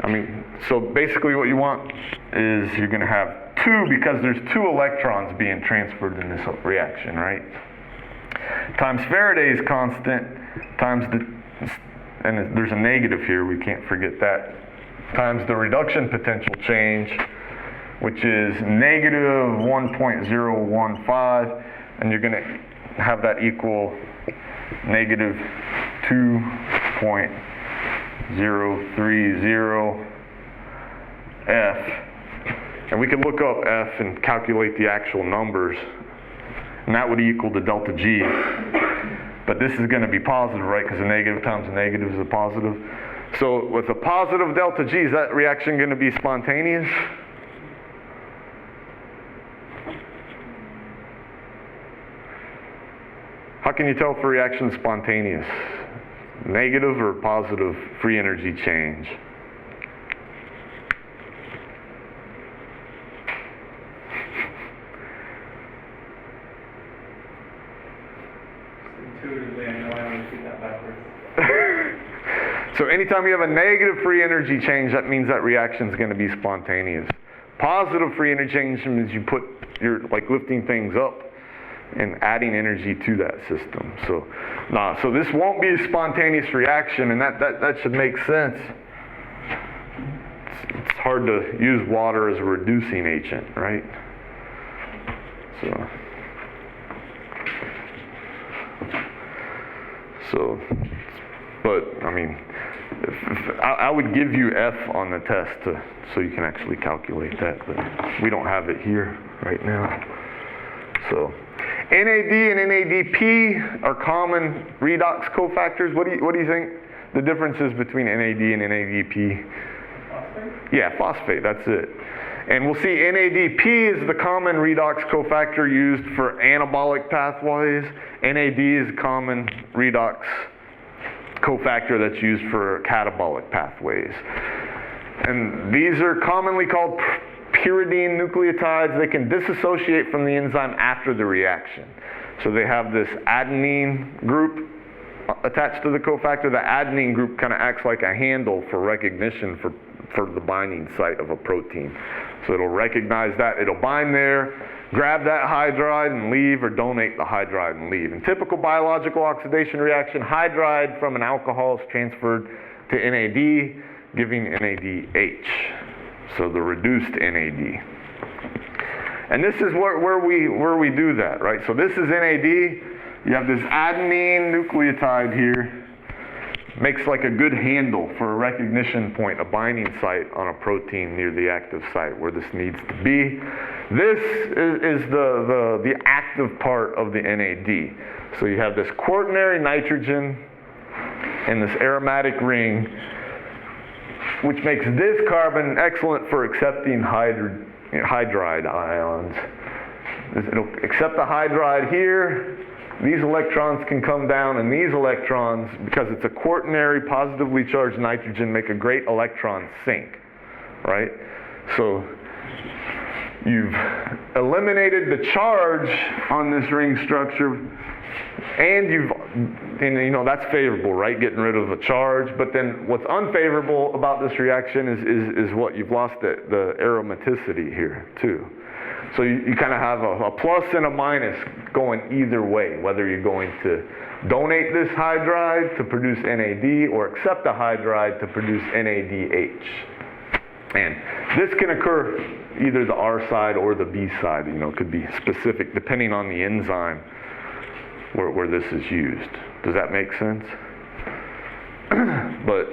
I mean, so basically what you want is you're going to have 2, because there's 2 electrons being transferred in this reaction, right? Times Faraday's constant times and there's a negative here, we can't forget that, times the reduction potential change, which is negative 1.015, and you're going to have that equal negative 2.030 F. And we can look up F and calculate the actual numbers, and that would equal the delta G. But this is going to be positive, right? Because a negative times a negative is a positive. So with a positive delta G, is that reaction going to be spontaneous? How can you tell if a reaction is spontaneous? Negative or positive free energy change? Intuitively, I know I always do that backwards. So anytime you have a negative free energy change, that means that reaction is going to be spontaneous. Positive free energy change means you're like lifting things up and adding energy to that system. So this won't be a spontaneous reaction, and that should make sense. It's hard to use water as a reducing agent, right? But I mean, I would give you F on the test so you can actually calculate that, but we don't have it here right now. So NAD and NADP are common redox cofactors. What do you think the difference is between NAD and NADP? Phosphate? Yeah, phosphate, that's it. And we'll see NADP is the common redox cofactor used for anabolic pathways. NAD is a common redox cofactor that's used for catabolic pathways. And these are commonly called pyridine nucleotides. They can dissociate from the enzyme after the reaction. So they have this adenine group attached to the cofactor. The adenine group kind of acts like a handle for recognition for the binding site of a protein. So it'll recognize that, it'll bind there, grab that hydride and leave, or donate the hydride and leave. In typical biological oxidation reaction, hydride from an alcohol is transferred to NAD, giving NADH. So the reduced NAD. And this is where we do that, right? So this is NAD. You have this adenine nucleotide here. Makes like a good handle for a recognition point, a binding site on a protein near the active site where this needs to be. This is the active part of the NAD. So you have this quaternary nitrogen and this aromatic ring, which makes this carbon excellent for accepting hydride ions. It'll accept the hydride here. These electrons can come down, and these electrons, because it's a quaternary positively charged nitrogen, make a great electron sink, right? So you've eliminated the charge on this ring structure, and you've and that's favorable, right? Getting rid of a charge. But then what's unfavorable about this reaction is what you've lost the aromaticity here too. So you kind of have a plus and a minus going either way, whether you're going to donate this hydride to produce NAD or accept the hydride to produce NADH. And this can occur either the R side or the B side. It could be specific depending on the enzyme where this is used. Does that make sense? But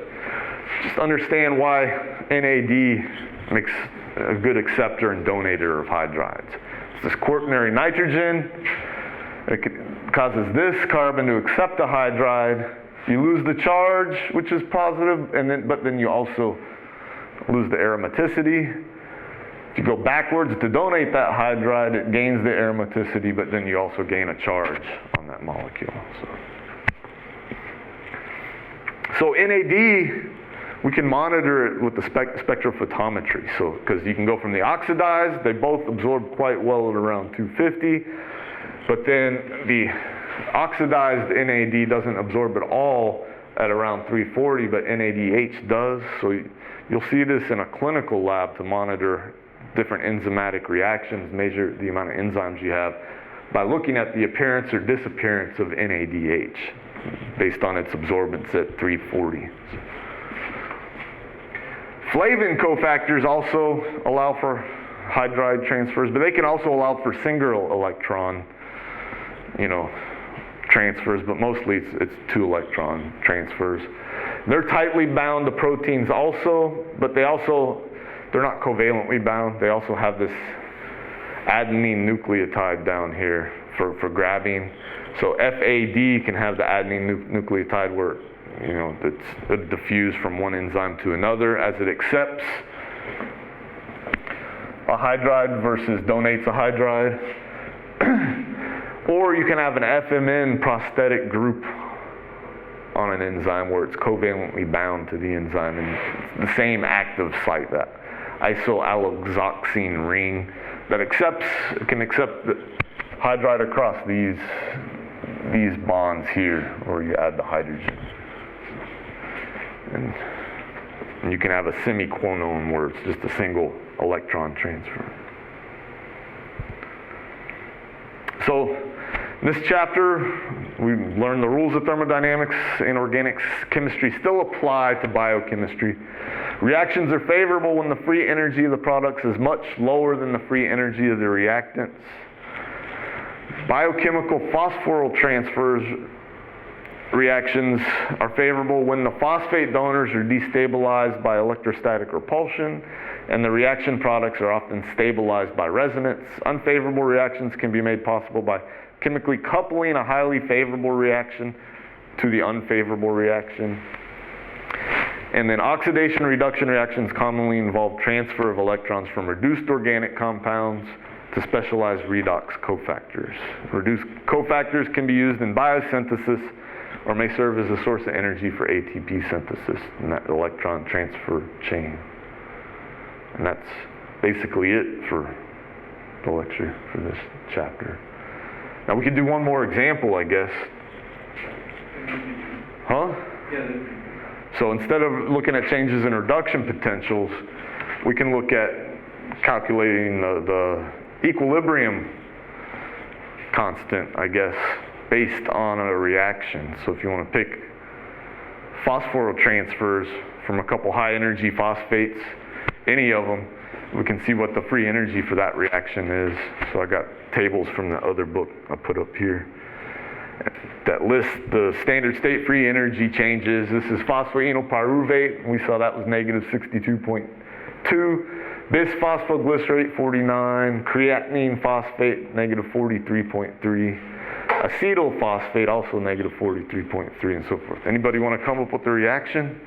just understand why NAD makes a good acceptor and donator of hydrides. It's this quaternary nitrogen. It causes this carbon to accept the hydride. You lose the charge, which is positive, but then you also lose the aromaticity. If you go backwards to donate that hydride, it gains the aromaticity, but then you also gain a charge on that molecule. So NAD, we can monitor it with the spectrophotometry. So, because you can go from the oxidized, they both absorb quite well at around 250, but then the oxidized NAD doesn't absorb at all at around 340, but NADH does. So you'll see this in a clinical lab to monitor different enzymatic reactions, measure the amount of enzymes you have by looking at the appearance or disappearance of NADH based on its absorbance at 340. Flavin cofactors also allow for hydride transfers, but they can also allow for single electron, transfers, but mostly it's 2 electron transfers. They're tightly bound to proteins also, but they're not covalently bound. They also have this adenine nucleotide down here for grabbing. So FAD can have the adenine nucleotide where it's diffused from one enzyme to another as it accepts a hydride versus donates a hydride. Or you can have an FMN prosthetic group on an enzyme where it's covalently bound to the enzyme and it's the same active site, that isoalloxoxine ring that can accept the hydride across these bonds here where you add the hydrogen. And you can have a semiquinone where it's just a single electron transfer. So in this chapter, we learned the rules of thermodynamics and organic chemistry still apply to biochemistry. Reactions are favorable when the free energy of the products is much lower than the free energy of the reactants. Biochemical phosphoryl transfers reactions are favorable when the phosphate donors are destabilized by electrostatic repulsion, and the reaction products are often stabilized by resonance. Unfavorable reactions can be made possible by chemically coupling a highly favorable reaction to the unfavorable reaction. And then oxidation reduction reactions commonly involve transfer of electrons from reduced organic compounds to specialized redox cofactors. Reduced cofactors can be used in biosynthesis or may serve as a source of energy for ATP synthesis in that electron transfer chain. And that's basically it for the lecture for this chapter. Now we could do one more example, I guess. Huh? So instead of looking at changes in reduction potentials, we can look at calculating the equilibrium constant, I guess, based on a reaction. So if you want to pick phosphoryl transfers from a couple high energy phosphates, any of them, we can see what the free energy for that reaction is. So I got tables from the other book I put up here that lists the standard state free energy changes. This is phosphoenol pyruvate. We saw that was negative 62.2. Bisphosphoglycerate 49. Creatinine phosphate negative 43.3. Acetyl phosphate also negative 43.3 and so forth. Anybody want to come up with the reaction?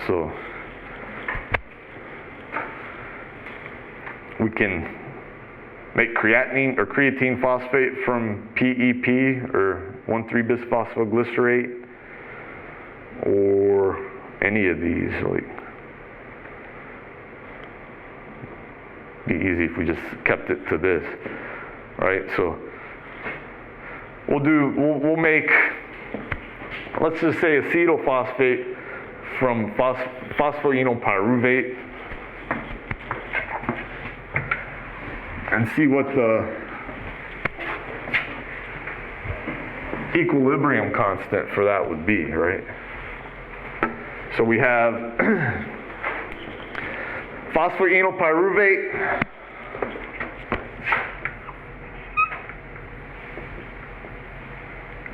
So we can make creatinine or creatine phosphate from PEP or 1,3-bisphosphoglycerate or any of these. Like be easy if we just kept it to this, right? So we'll make, let's just say acetophosphate from phosphoenolpyruvate, and see what the equilibrium constant for that would be, right? So we have phosphoenolpyruvate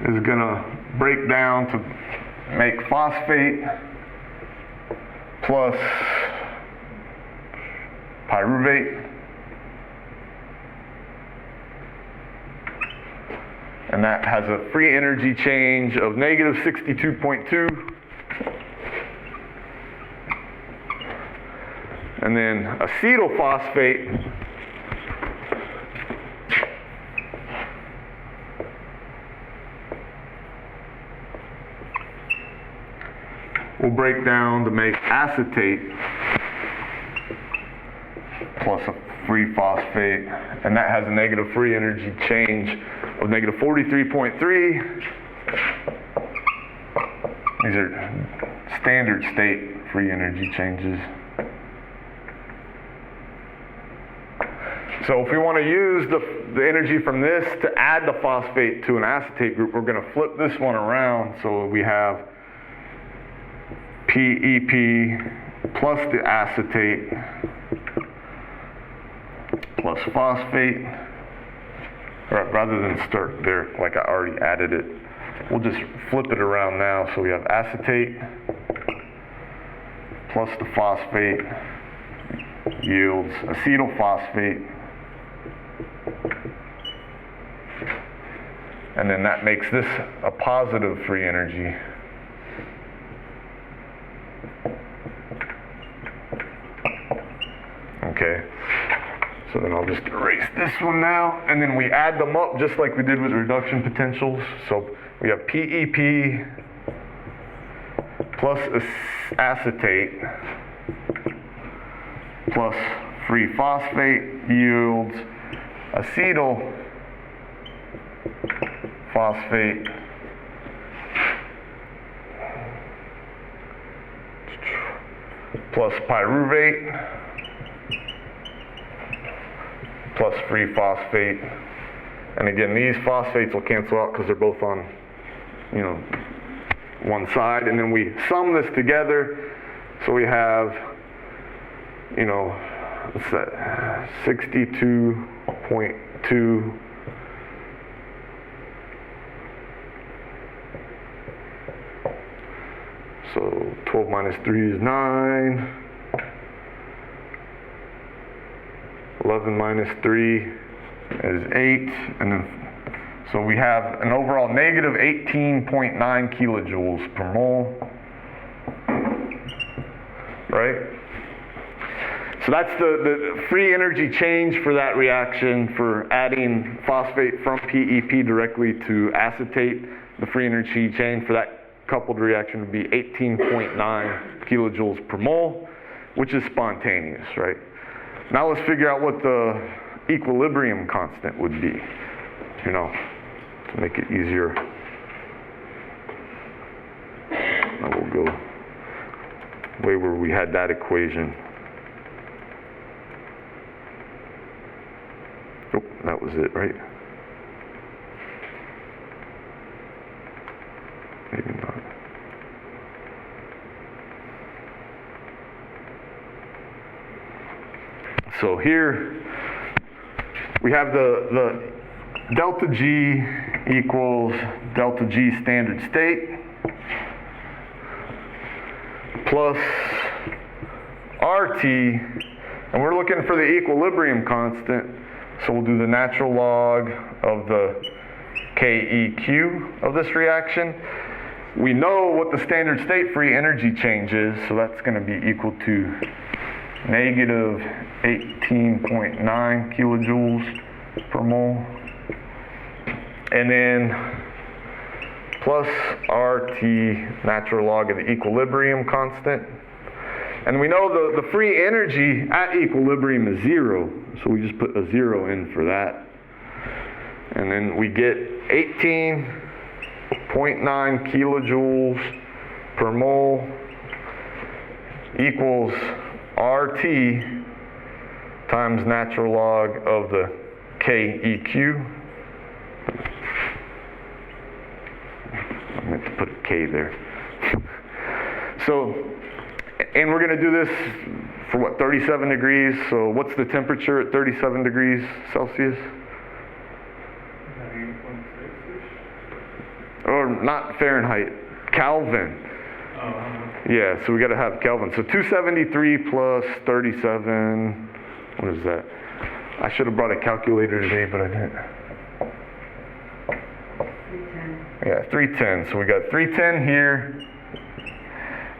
is going to break down to make phosphate plus pyruvate. And that has a free energy change of negative 62.2. And then acetophosphate will break down to make acetate plus a free phosphate, and that has a negative free energy change of negative 43.3. These are standard state free energy changes. So if we want to use the energy from this to add the phosphate to an acetate group, we're going to flip this one around so we have PEP plus the acetate plus phosphate. Rather than start there like I already added it, we'll just flip it around now. So we have acetate plus the phosphate yields acetophosphate. And then that makes this a positive free energy. Okay, so then I'll just erase this one now, and then we add them up just like we did with reduction potentials. So we have PEP plus acetate plus free phosphate yields acetophosphate plus pyruvate plus free phosphate. And again, these phosphates will cancel out because they're both on, one side. And then we sum this together. So we have, what's that? 62.2 So 12 minus 3 is 9. 11 minus 3 is 8. And then, so we have an overall negative 18.9 kilojoules per mole. Right? So that's the free energy change for that reaction for adding phosphate from PEP directly to acetate. The free energy change for that coupled reaction would be 18.9 kilojoules per mole, which is spontaneous, right? Now let's figure out what the equilibrium constant would be, to make it easier. Now we'll go way where we had that equation. Oh, that was it, right? Maybe not. So here we have the delta G equals delta G standard state plus RT, and we're looking for the equilibrium constant, so we'll do the natural log of the KEQ of this reaction. We know what the standard state free energy change is, so that's going to be equal to negative 18.9 kilojoules per mole. And then plus RT, natural log of the equilibrium constant. And we know the free energy at equilibrium is 0, so we just put a 0 in for that. And then we get 18.9 kilojoules per mole equals RT times natural log of the KEQ. I meant to put a K there. So, and we're going to do this for what, 37 degrees? So what's the temperature at 37 degrees Celsius? Or not Fahrenheit, Kelvin. Yeah, so we got to have Kelvin. So 273 plus 37, what is that? I should have brought a calculator today, but I didn't. 310. Yeah, 310. So we got 310 here.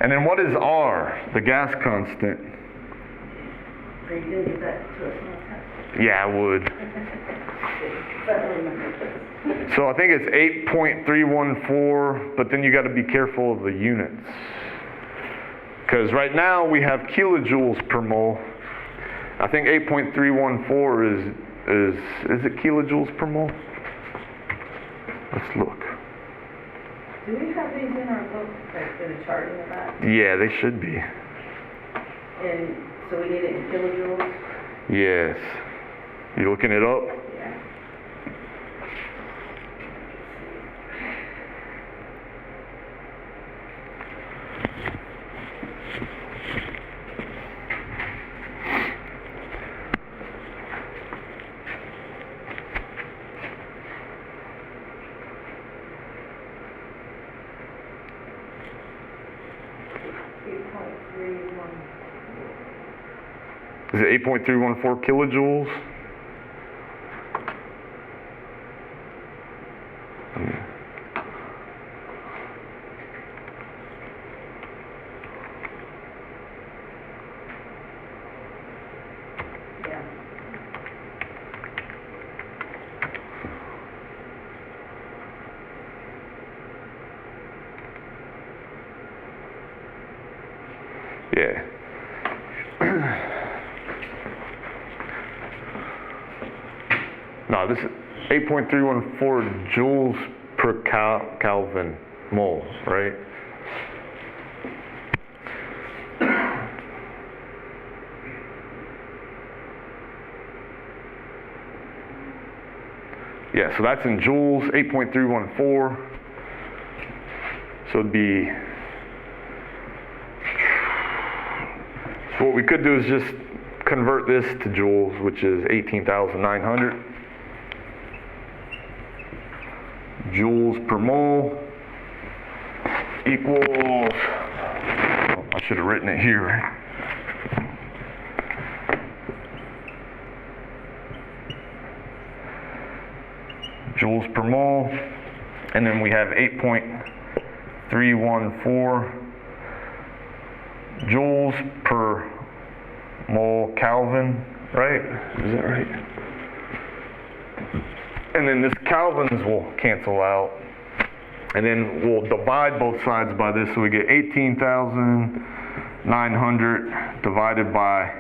And then what is R, the gas constant? Are you going to give that to us in a test? Yeah, I would. So I think it's 8.314, but then you got to be careful of the units. Because right now we have kilojoules per mole. I think 8.314 is it kilojoules per mole? Let's look. Do we have these in our book, like the charting of that? Yeah, they should be. And so we need it in kilojoules? Yes. You looking it up? Yeah. Is it 8.314 kilojoules? Yeah. Yeah. No, this is 8.314 joules per Kelvin mole, right? Yeah, so that's in joules, 8.314. So it'd be, so what we could do is just convert this to joules, which is 18,900 joules per mole equals, oh, I should have written it here, right? Joules per mole, and then we have 8.314 joules per mole Kelvin, right? Is that right? And then this Kelvins will cancel out. And then we'll divide both sides by this, so we get 18,900 divided by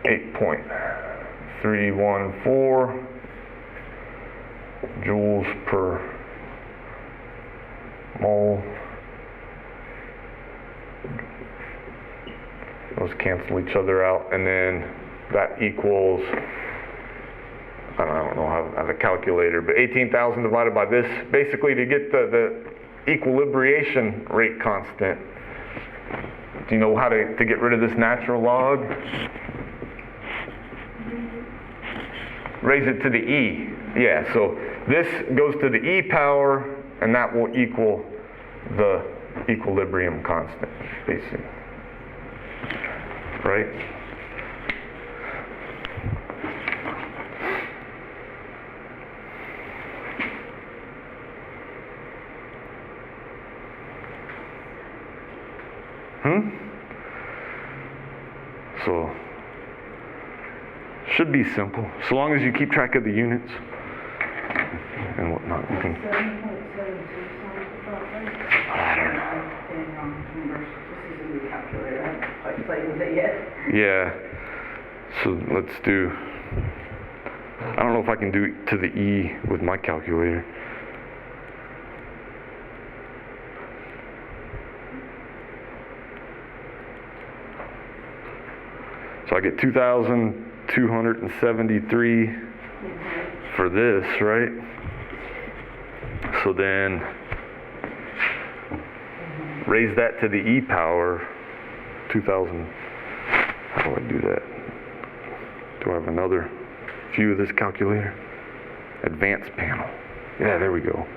8.314 joules per mole. Those cancel each other out, and then that equals, I don't know how I have a calculator, but 18,000 divided by this, basically to get the equilibration rate constant. Do you know how to get rid of this natural log? Raise it to the E. Yeah, so this goes to the E power, and that will equal the equilibrium constant, basically. Right? So, should be simple, so long as you keep track of the units. And No, you can. 7.72 sounds about right. I don't know. I'm getting wrong numbers. This is a new calculator. I haven't quite played with it yet. Yeah. So let's do. I don't know if I can do it to the E with my calculator. So I get 2,273 for this, right? So then raise that to the E power, 2,000. How do I do that? Do I have another view of this calculator? Advanced panel. Yeah, there we go.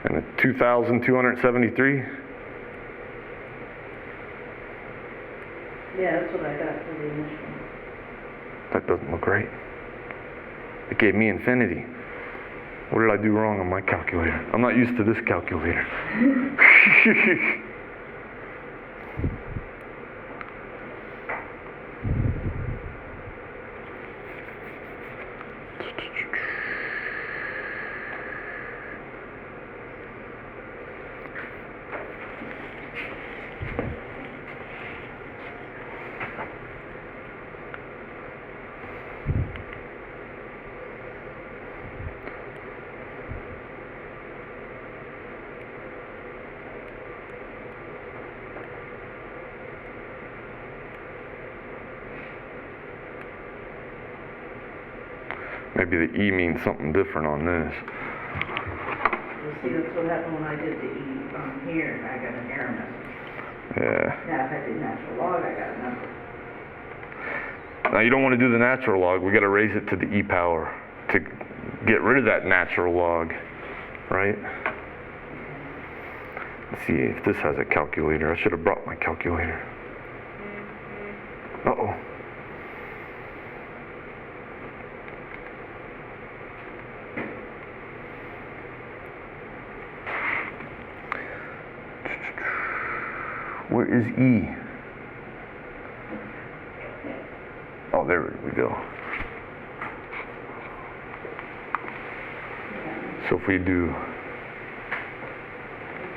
And the 2,273? Yeah, that's what I got for the initial. That doesn't look right. It gave me infinity. What did I do wrong on my calculator? I'm not used to this calculator. Maybe the E means something different on this. You see, that's what happened when I did the E on here, and I got an error message. Yeah. Now, if I did natural log, I got a number. Now you don't want to do the natural log. We got to raise it to the E power to get rid of that natural log, right? Let's see if this has a calculator. I should have brought my calculator. Uh-oh. Where is E? Oh, there we go. So if we do,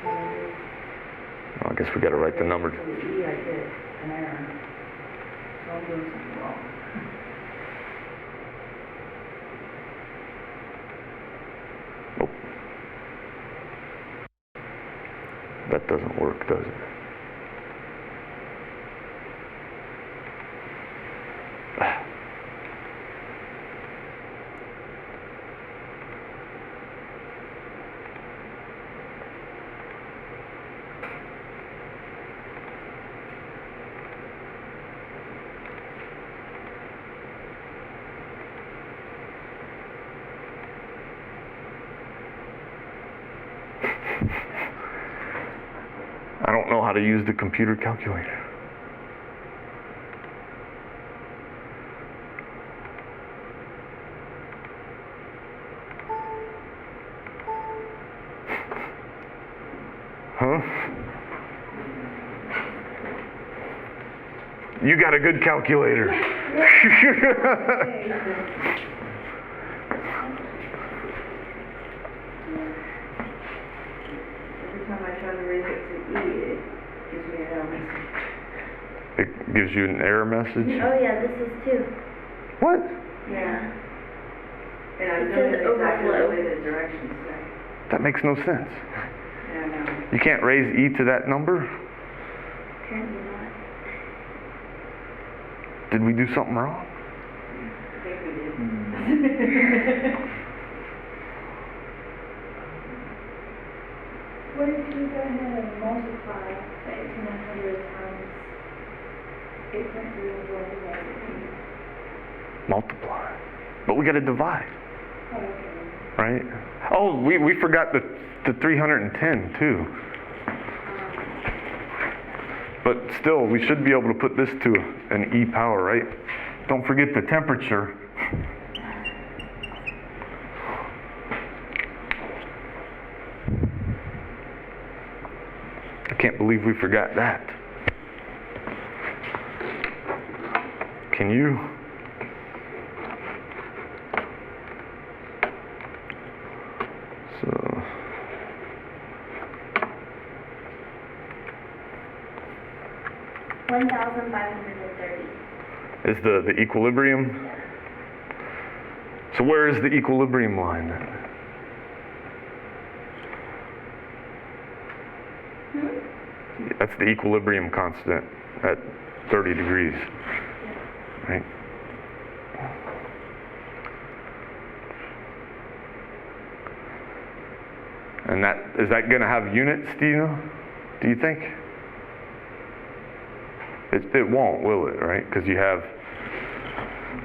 oh, I guess we got to write the number. For the E, I did an error. So I'm doing something wrong. Oh. That doesn't work, does it? I don't know how to use the computer calculator. Huh? You got a good calculator. Every time I try to raise it to E, it gives me an error message. It gives you an error message? Oh yeah, this is too. What? Yeah. And I'm It doing says it exactly the overflow. way the directions say. That makes no sense. Yeah, I know. You can't raise E to that number? Apparently not. Did we do something wrong? I think we did. What if you go ahead and multiply the 1,800 times 8.3 and go into negative? Multiply. But we got to divide, Oh, okay. right? Oh, we forgot the 310 too. But still, we should be able to put this to an E power, right? Don't forget the temperature. I can't believe we forgot that. Can you? So, 1,530. is the equilibrium? Yeah. So where is the equilibrium line then? That's the equilibrium constant at 30 degrees, right? And is that going to have units, do you know? Do you think? It won't, will it, right? Because you have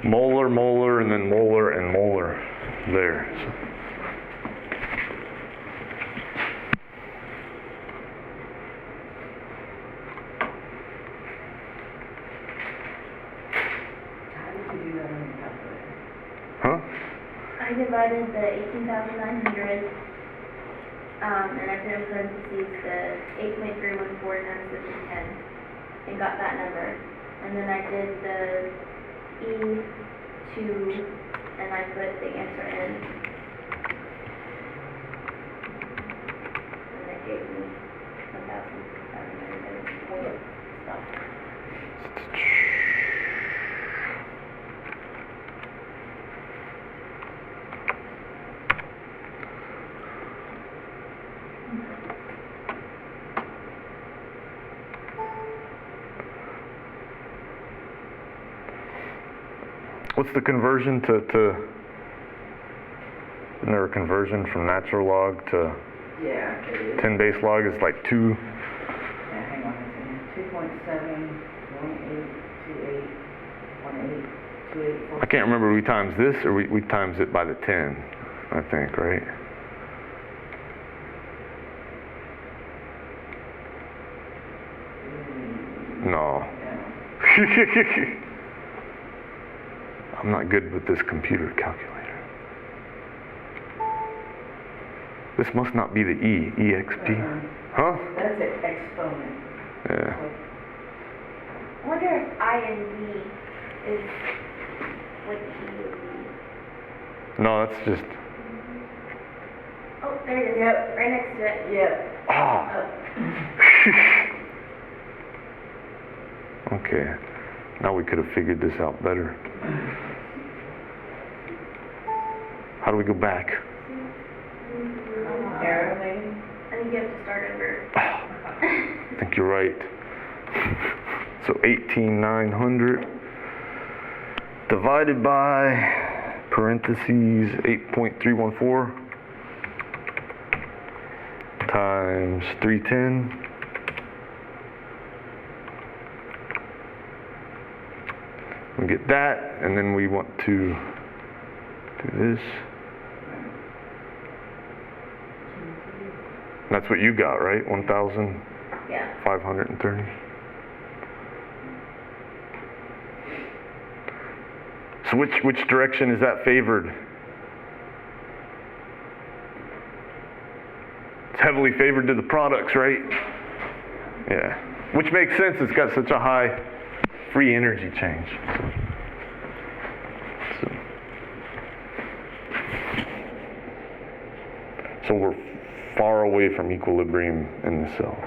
molar, molar, and then molar and molar there. How did you do that on the calculator? Huh? I divided the 18,900, and I put in parentheses the 8.314 times 5010, and got that number. And then I did the E2, and I put the answer in. And it gave me 1,500 stuff. What's the conversion to isn't there a conversion from natural log to Yeah, it is. 10 base log is like 2? Yeah, hang on a second. 2.7, 1828, 1828, 28, I can't remember, we times this or we times it by the 10, I think, right? No. Yeah. I'm not good with this computer calculator. This must not be the EXP. Huh? That's an exponent. Yeah. I wonder if I and V is what E would be. No, that's just, Oh, there it is. Yep. Right next to it. Yep. ah. Oh. Okay. Now we could have figured this out better. How do we go back? Arrow, maybe? I think you have to start over. I think you're right. So 18,900 divided by parentheses 8.314 times 310. We get that, and then we want to do this. That's what you got, right? 1,530. Yeah. So which direction is that favored? It's heavily favored to the products, right? Yeah. Which makes sense, it's got such a high free energy change. So we're far away from equilibrium in the cell.